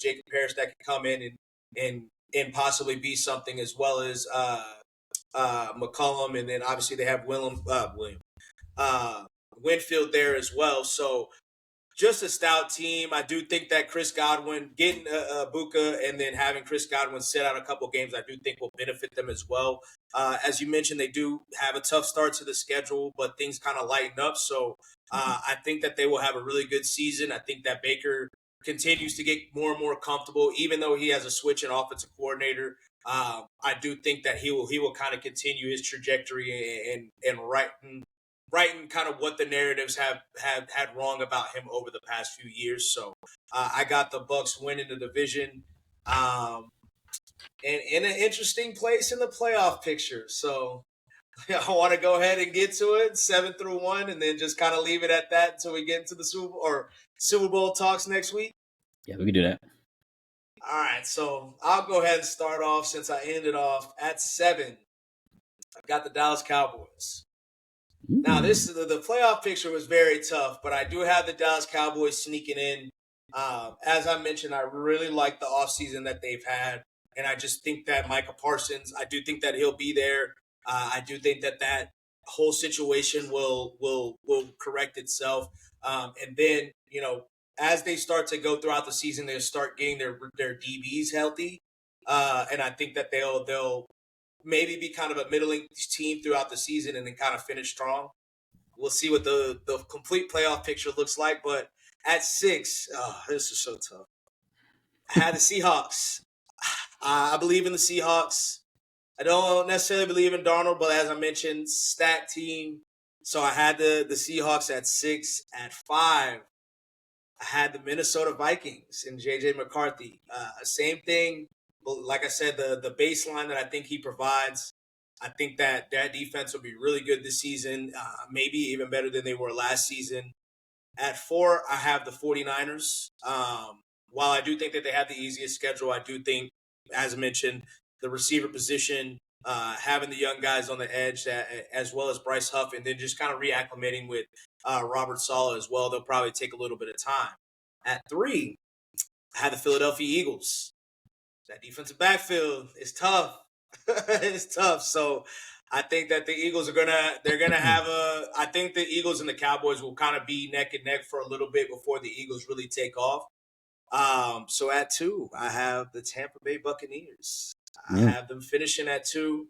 Jacob Parrish that can come in and possibly be something, as well as McCollum, and then obviously they have Winfield there as well. So just a stout team. I do think that Chris Godwin getting Buka and then having Chris Godwin sit out a couple games, I do think will benefit them as well. As you mentioned, they do have a tough start to the schedule, but things kind of lighten up. So I think that they will have a really good season. I think that Baker continues to get more and more comfortable, even though he has a switch in offensive coordinator. I do think that he will kind of continue his trajectory and writing kind of what the narratives have had wrong about him over the past few years. So I got the Bucks winning the division, and in an interesting place in the playoff picture. So I want to go ahead and get to it 7-1, and then just kind of leave it at that until we get into the Super Bowl talks next week. Yeah, we can do that. All right, so I'll go ahead and start off since I ended off at 7. I've got the Dallas Cowboys. Now, the playoff picture was very tough, but I do have the Dallas Cowboys sneaking in. As I mentioned, I really like the offseason that they've had, and I just think that Micah Parsons, I do think that he'll be there. I do think that whole situation will correct itself, and then as they start to go throughout the season, they'll start getting their DBs healthy, and I think that they'll maybe be kind of a middling team throughout the season and then kind of finish strong. We'll see what the complete playoff picture looks like. But at 6, this is so tough. I had the Seahawks. I believe in the Seahawks. I don't necessarily believe in Darnold, but as I mentioned, stacked team. So I had the Seahawks at 6. At 5, I had the Minnesota Vikings and J.J. McCarthy. Same thing. Like I said, the baseline that I think he provides, I think that defense will be really good this season, maybe even better than they were last season. At 4, I have the 49ers. While I do think that they have the easiest schedule, I do think, as I mentioned, the receiver position, having the young guys on the edge, as well as Bryce Huff, and then just kind of reacclimating with Robert Saleh as well, they'll probably take a little bit of time. At 3, I had the Philadelphia Eagles. That defensive backfield is tough. It's tough. So I think that the Eagles they're gonna have I think the Eagles and the Cowboys will kind of be neck and neck for a little bit before the Eagles really take off. So at 2, I have the Tampa Bay Buccaneers. I have them finishing at 2.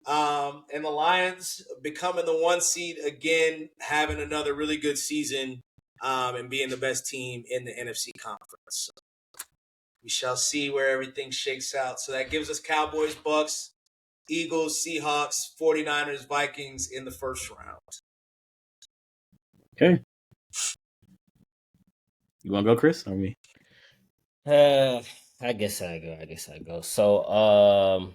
And the Lions becoming the 1 seed again, having another really good season, and being the best team in the NFC conference. So we shall see where everything shakes out. So that gives us Cowboys, Bucks, Eagles, Seahawks, 49ers, Vikings in the first round. Okay. You want to go, Chris, or me? I guess I go. So,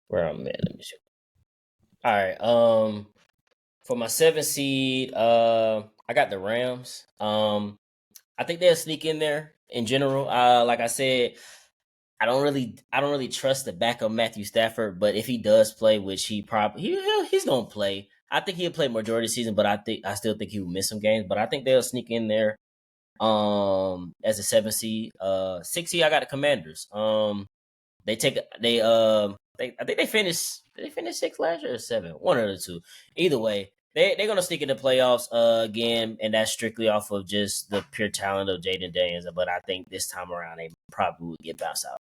where I'm at, let me see. All right. For my 7 seed, I got the Rams. I think they'll sneak in there in general. Like I said, I don't really trust the backup Matthew Stafford, but if he does play, which he's gonna play, I think he'll play majority of the season, but I still think he will miss some games. But I think they'll sneak in there as a 7 seed. 6 seed, I got the Commanders. I think they finished 6th last year or 7, one of the two. Either way, they're gonna sneak in the playoffs again, and that's strictly off of just the pure talent of Jaden Daniels. But I think this time around they probably will get bounced out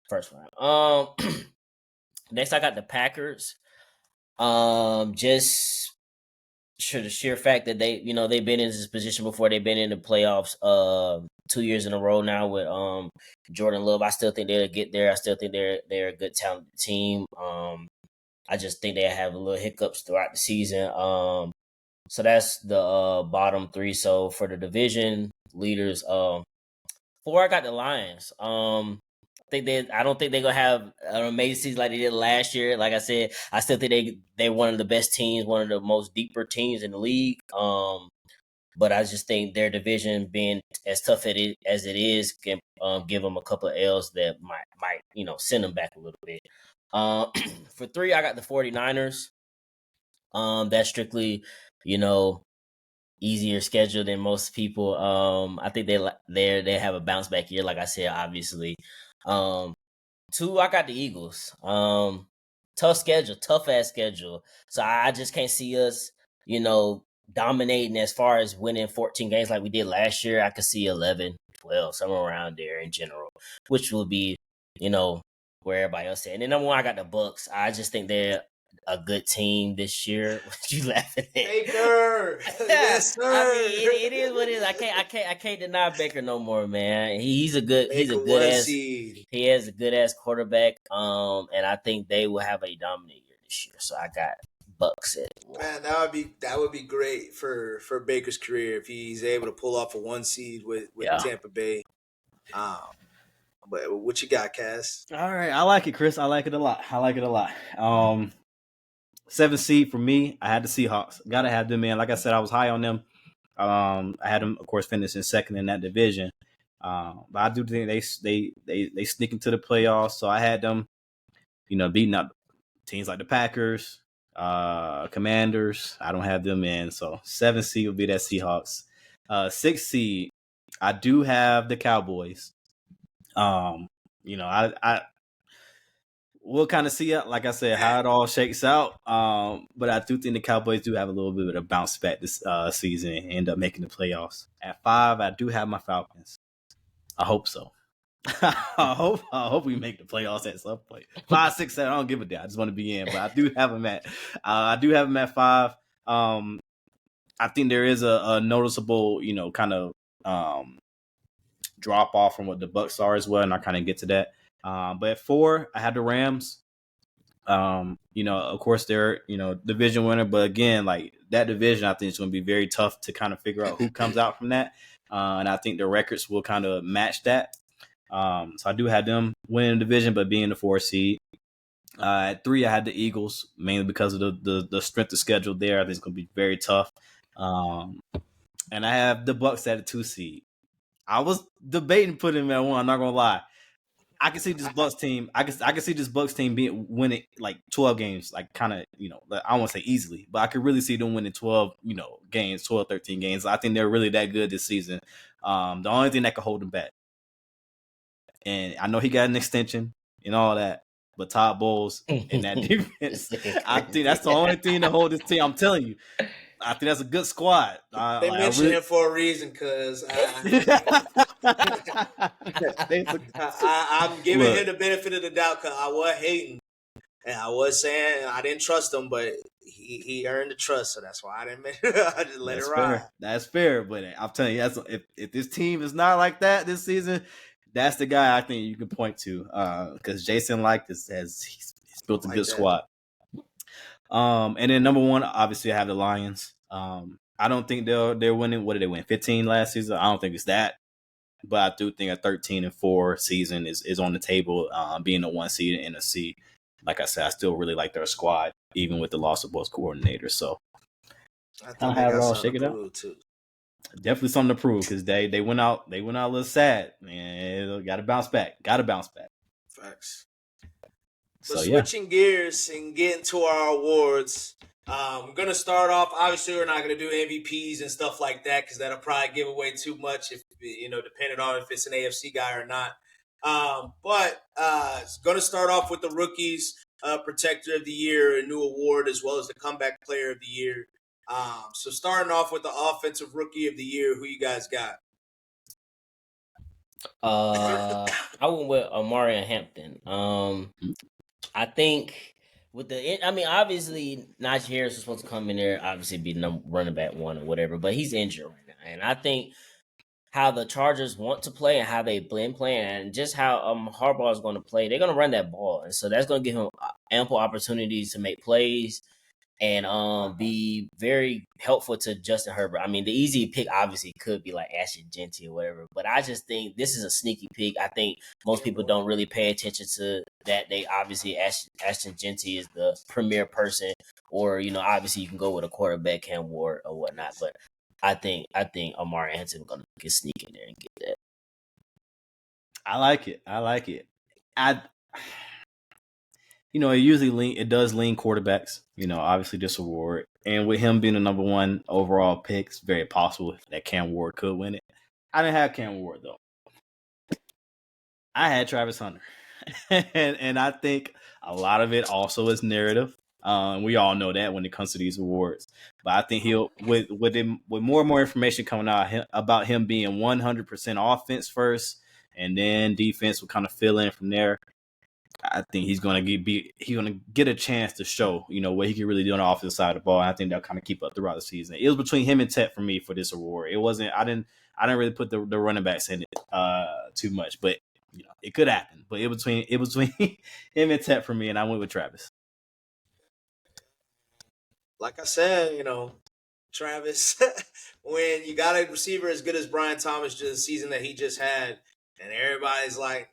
first round. Next I got the Packers. Just the sheer fact that they've been in this position before. They've been in the playoffs 2 years in a row now with Jordan Love. I still think they'll get there. I still think they're a good talented team. I just think they have a little hiccups throughout the season. So that's the bottom 3. So for the division leaders, 4, I got the Lions. I don't think they're gonna have an amazing season like they did last year. Like I said, I still think they're one of the best teams, one of the most deeper teams in the league. But I just think their division being as tough as it is can give them a couple of L's that might send them back a little bit. For 3, I got the 49ers. That's strictly, easier schedule than most people. I think they have a bounce back year, like I said, obviously. 2, I got the Eagles. Tough ass schedule. So I just can't see us, dominating as far as winning 14 games like we did last year. I could see 11, 12, somewhere around there in general, which will be, where everybody else said. And then number 1, I got the Bucks. I just think they're a good team this year. What you laughing at? Baker. Yes, sir. I mean, it is what it is. I can't deny Baker no more, man. He's a good ass seed. He has a good ass quarterback. And I think they will have a dominant year this year. So I got Bucks at 1. Man, that would be great for Baker's career if he's able to pull off a 1 seed with Tampa Bay. But what you got, Cass? All right, I like it, Chris. I like it a lot. 7 seed for me. I had the Seahawks. Gotta have them, man. Like I said, I was high on them. I had them, of course, finishing second in that division. But I do think they sneak into the playoffs. So I had them, beating up teams like the Packers, Commanders. I don't have them in. So 7 seed will be that Seahawks. 6 seed, I do have the Cowboys. We'll kind of see it, like I said, how it all shakes out. But I do think the Cowboys do have a little bit of a bounce back this season and end up making the playoffs. At 5, I do have my Falcons. I hope so. I hope we make the playoffs at some point. 5, 6, 7. I don't give a damn. I just want to be in, but I do have them at. I do have them at 5. I think there is a noticeable, kind of drop off from what the Bucks are as well, and I kind of get to that. But at 4, I had the Rams. Of course they're, division winner, but again, like that division, I think it's going to be very tough to kind of figure out who comes out from that. And I think the records will kind of match that. So I do have them winning the division, but being the 4 seed. At 3, I had the Eagles, mainly because of the strength of schedule there. I think it's going to be very tough. And I have the Bucks at a 2 seed. I was debating putting them at 1. I'm not gonna lie. I can see this Bucks team. I can see this Bucks team winning like 12 games, like kind of, I won't say easily, but I could really see them winning 12, games, 12, 13 games. I think they're really that good this season. The only thing that could hold them back, and I know he got an extension and all that, but Todd Bowles in that defense, I think that's the only thing to hold this team. I'm telling you. I think that's a good squad. They mentioned him for a reason because I'm giving him the benefit of the doubt because I was hating and I was saying I didn't trust him, but he earned the trust, so that's why I didn't. I just let it ride. Fair. That's fair, but I'm telling you, if this team is not like that this season, that's the guy I think you can point to because Jason he's built a good squad. And then number 1, obviously I have the Lions. I don't think they're winning. What did they win? 15 last season? I don't think it's that. But I do think a 13-4 season is on the table, being a 1 seed in a seed. Like I said, I still really like their squad, even with the loss of both coordinators. So I think they got something to prove too. Definitely something to prove because they went out a little sad. Man, got to bounce back. Facts. So switching gears and getting to our awards, we're going to start off. Obviously, we're not going to do MVPs and stuff like that because that'll probably give away too much if depending on if it's an AFC guy or not. But it's going to start off with the rookies, Protector of the Year, a new award, as well as the Comeback Player of the Year. So starting off with the Offensive Rookie of the Year, who you guys got? I went with Amari Hampton. I think obviously Najee Harris was supposed to come in there, obviously be running back 1 or whatever, but he's injured right now. And I think how the Chargers want to play and how they've been playing and just how Harbaugh is going to play, they're going to run that ball. And so that's going to give him ample opportunities to make plays and be very helpful to Justin Herbert. I mean, the easy pick obviously could be like Ashton Genty or whatever, but I just think this is a sneaky pick. I think most people don't really pay attention to that. They obviously Ashton Genty is the premier person, or obviously you can go with a quarterback, Cam Ward or whatnot. But I think Amari Anthony gonna get sneak in there and get that. I like it. It does lean quarterbacks. Obviously this award, and with him being the number 1 overall pick, it's very possible that Cam Ward could win it. I didn't have Cam Ward though. I had Travis Hunter, and I think a lot of it also is narrative. We all know that when it comes to these awards, but I think he'll with more and more information coming out about him being 100% offense first, and then defense will kind of fill in from there. I think he's gonna get a chance to show what he can really do on the offensive side of the ball. And I think they'll kind of keep up throughout the season. It was between him and Tet for me for this award. It wasn't. I didn't really put the running backs in it too much, but it could happen. But it was between him and Tet for me, and I went with Travis. Like I said, Travis, when you got a receiver as good as Brian Thomas the season that he just had, and everybody's like,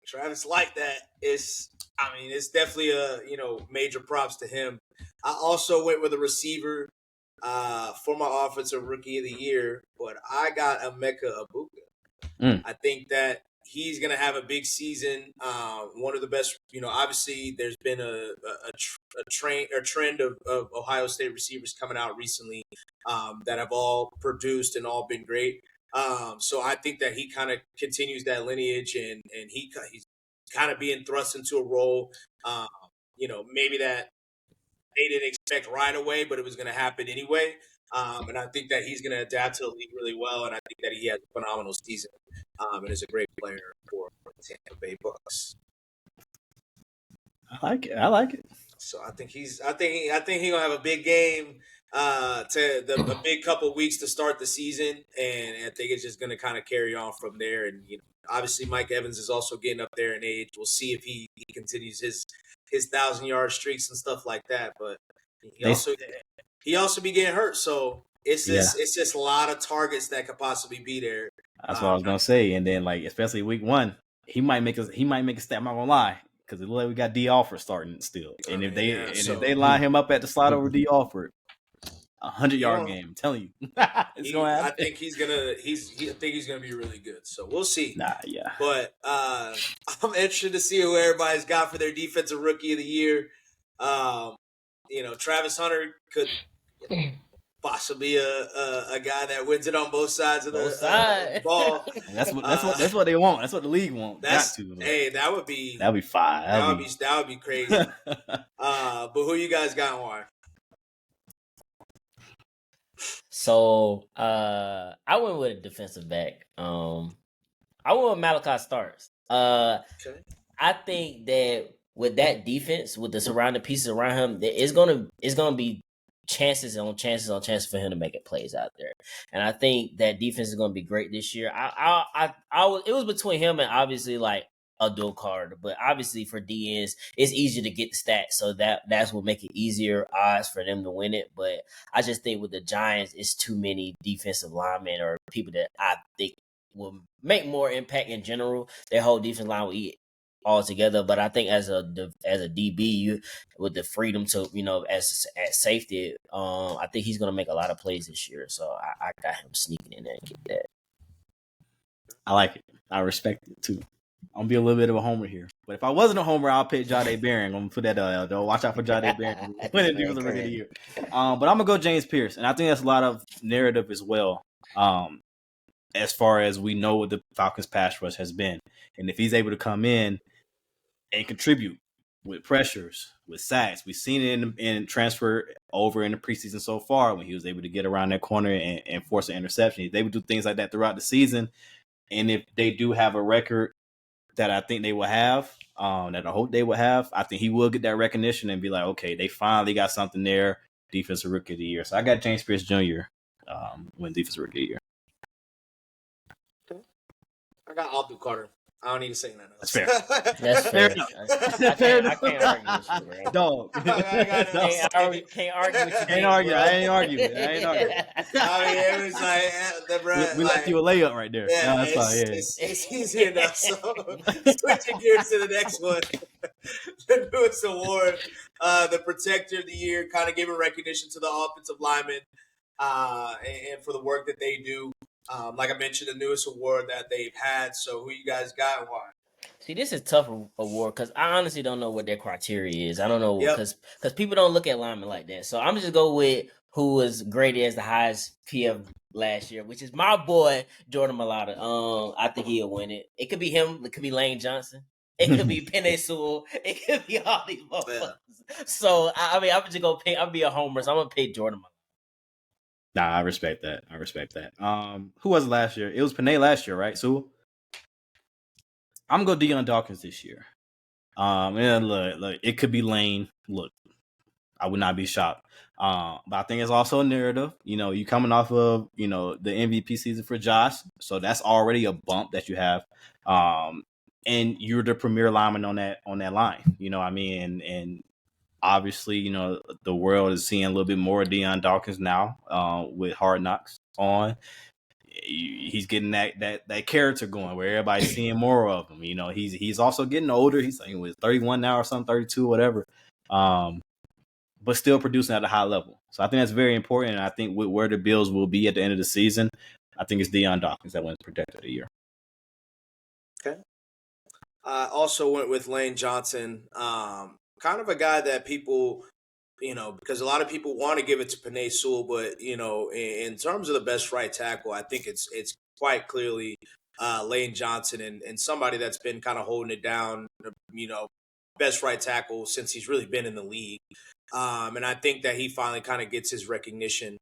Travis like that, it's definitely a, major props to him. I also went with a receiver for my offensive rookie of the year, but I got Emeka Egbuka. I think that he's going to have a big season. One of the best, obviously there's been a trend of Ohio State receivers coming out recently that have all produced and all been great. So I think that he kind of continues that lineage, and he's kind of being thrust into a role, maybe that they didn't expect right away, but it was going to happen anyway. And I think that he's going to adapt to the league really well, and I think that he has a phenomenal season, and is a great player for the Tampa Bay Bucks. I like it. So I think he's gonna have a big game, a big couple weeks to start the season, and I think it's just gonna kind of carry on from there. And obviously Mike Evans is also getting up there in age. We'll see if he continues his 1,000-yard streaks and stuff like that. But he also be getting hurt, so it's just a lot of targets that could possibly be there. That's what I was gonna say. And then especially week 1, he might make a step. I'm not gonna lie, because it looks like we got D. Alford starting still. And if they line him up at the slot over D. Alford, 100-yard game, I'm telling you, it's gonna happen. I think he's gonna be really good. So we'll see. Yeah. But I'm interested to see who everybody's got for their defensive rookie of the year. Travis Hunter could possibly a guy that wins it on both sides of the ball. That's what they want. That's what the league wants. That would be fire. That would be crazy. But who you guys got and why? So I went with a defensive back. I went with Malachi Starks. Okay. I think that with that defense, with the surrounding pieces around him, it's gonna be chances on chances for him to make it plays out there. And I think that defense is gonna be great this year. It was between him and obviously Abdul Carter, but obviously for DNs, it's easier to get the stats, so that's what make it easier odds for them to win it. But I just think with the Giants, it's too many defensive linemen or people that I think will make more impact in general. Their whole defense line will eat all together. But I think as a DB, with the freedom to as safety, I think he's gonna make a lot of plays this year. So I got him sneaking in there and get that. I like it. I respect it too. I'm gonna be a little bit of a homer here, but if I wasn't a homer, I'll pick Jahdae Barron. I'm gonna put that out. Though. Watch out for Jahdae Barron winning defensive rookie of the year. But I'm gonna go James Pierce, and I think that's a lot of narrative as well. As far as we know what the Falcons' pass rush has been, and if he's able to come in and contribute with pressures, with sacks, we've seen it in transfer over in the preseason so far when he was able to get around that corner and force an interception. He's able to do things like that throughout the season, and if they do have a record that I think they will have, that I hope they will have, I think he will get that recognition and be like, okay, they finally got something there. Defensive Rookie of the Year. So I got James Pierce Jr. Win Defensive Rookie of the Year. Okay. I got Abdul Carter. I don't need to say nothing else. That's fair. I can't argue with you, bro. Dog. Can't argue with you. I ain't arguing. It was like we left you a layup right there. Yeah, no, that's fine. Yeah. It's easy enough. So switching gears to the next one, the newest award, the Protector of the Year, kind of giving recognition to the offensive linemen. and for the work that they do. Like I mentioned, the newest award that they've had. So who you guys got and why? See, this is tough award because I honestly don't know what their criteria is. I don't know Yep. because people don't look at linemen like that. So I'm just go with who was graded as the highest PF last year, which is my boy Jordan Mailata. I think he'll win it. It could be him. It could be Lane Johnson. It could be Penei Sewell. It could be all these motherfuckers. So I mean, I'm just gonna pick. I'm be a homer. So I'm gonna pick Jordan Mailata. Nah, I respect that. Who was it last year? It was Penei last year, right? So I'm gonna go Deion Dawkins this year. And look, it could be Lane. Look, I would not be shocked. But I think it's also a narrative. You know, you coming off of, you know, the MVP season for Josh. So that's already a bump that you have. And you're the premier lineman on that line. You know what I mean? And obviously, you know, the world is seeing a little bit more of Deion Dawkins now, with Hard Knocks on. He's getting that character going where everybody's seeing more of him. You know, he's also getting older. He's like, he was 31 now or something, 32, whatever. But still producing at a high level. So I think that's very important. And I think with where the Bills will be at the end of the season, I think it's Deion Dawkins that wins Protector of the Year. Okay. I also went with Lane Johnson. Kind of a guy that people, you know, because a lot of people want to give it to Penei Sewell, but, you know, in terms of the best right tackle, I think it's quite clearly Lane Johnson and somebody that's been kind of holding it down, you know, best right tackle since he's really been in the league. And I think that he finally kind of gets his recognition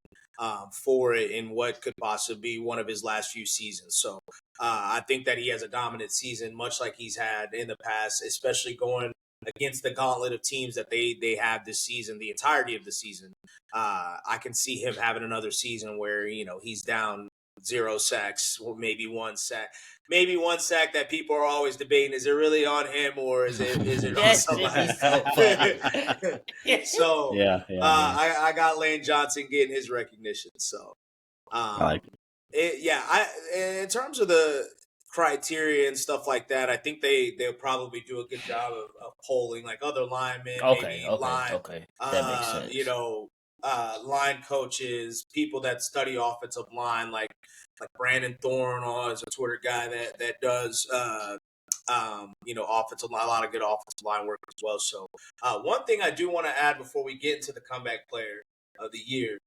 for it in what could possibly be one of his last few seasons. So I think that he has a dominant season, much like he's had in the past, especially going against the gauntlet of teams that they have this season, the entirety of the season. I can see him having another season where, you know, he's down 0 sacks or maybe 1 sack. Maybe 1 sack that people are always debating, is it really on him or is it on somebody? So I got Lane Johnson getting his recognition. So I like it. In terms of the criteria and stuff like that, I think they'll probably do a good job of polling like other linemen, maybe line, That makes sense. you know, line coaches, people that study offensive line, like Brandon Thorne, is a Twitter guy that does you know, offensive line, a lot of good offensive line work as well. So one thing I do want to add before we get into the comeback player of the year,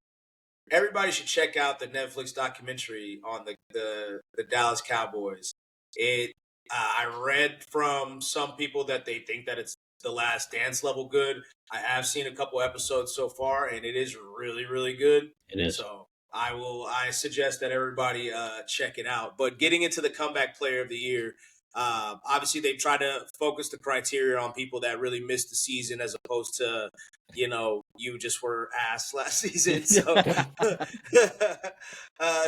everybody should check out the Netflix documentary on the Dallas Cowboys. I read from some people that they think that it's the Last Dance level good. I have seen a couple episodes so far, and it is really, really good. It is. So I suggest that everybody check it out. But getting into the comeback player of the year, obviously they've tried to focus the criteria on people that really missed the season as opposed to, you know, you just were ass last season. So,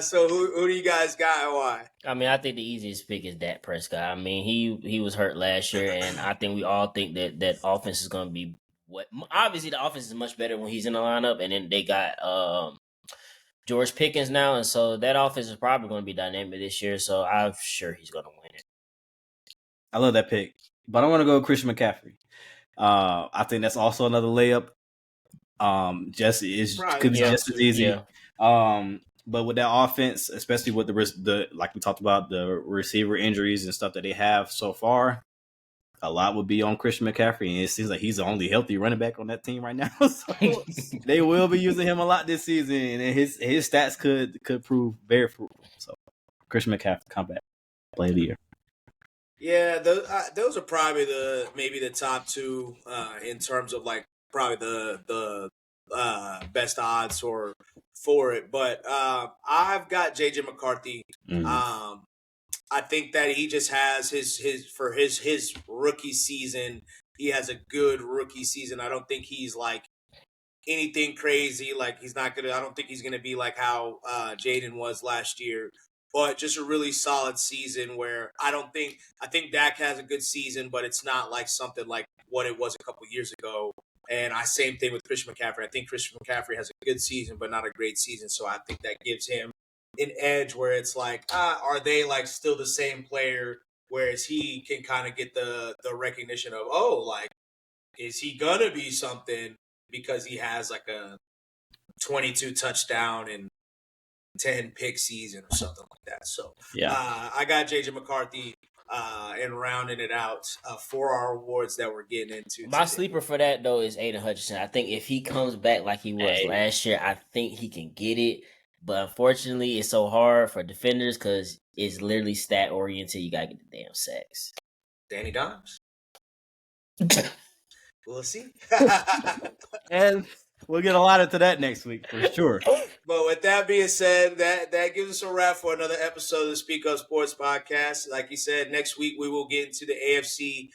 so who do you guys got and why? I mean, I think the easiest pick is Dak Prescott. I mean, he was hurt last year, and I think we all think that offense is going to be what. Obviously, the offense is much better when he's in the lineup, and then they got George Pickens now, and so that offense is probably going to be dynamic this year. So I'm sure he's going to win it. I love that pick, but I want to go with Christian McCaffrey. I think that's also another layup. Could be just as easy. Yeah. But with that offense, especially with the like we talked about, the receiver injuries and stuff that they have so far, a lot would be on Christian McCaffrey, and it seems like he's the only healthy running back on that team right now. So they will be using him a lot this season, and his stats could prove very fruitful. So Christian McCaffrey, comeback play of the year. Yeah, those are probably maybe the top two in terms of like probably the best odds for it. But I've got JJ McCarthy. Mm-hmm. I think that he just has his rookie season. He has a good rookie season. I don't think he's like anything crazy. Like he's not gonna. I don't think he's gonna be like how Jaden was last year. But just a really solid season where I think Dak has a good season, but it's not like something like what it was a couple years ago. And same thing with Christian McCaffrey. I think Christian McCaffrey has a good season, but not a great season. So I think that gives him an edge where it's like, are they like still the same player? Whereas he can kind of get the recognition of, oh, like, is he gonna be something because he has like 22 touchdown and 10 pick season or something like that. So Yeah. I got JJ McCarthy and rounding it out for our awards that we're getting into. My today. sleeper for that though is Aiden Hutchinson. I think if he comes back like he was last year, I think he can get it. But unfortunately, it's so hard for defenders because it's literally stat oriented. You gotta get the damn sacks. Danny Dimes. We'll see. And we'll get a lot into that next week for sure. But with that being said, that gives us a wrap for another episode of the Speak Up Sports Podcast. Like you said, next week we will get into the AFC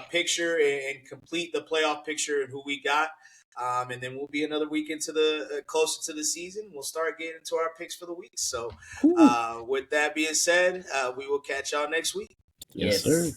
picture and complete the playoff picture and who we got. And then we'll be another week into the closer to the season. We'll start getting into our picks for the week. So with that being said, we will catch y'all next week. Yes, sir.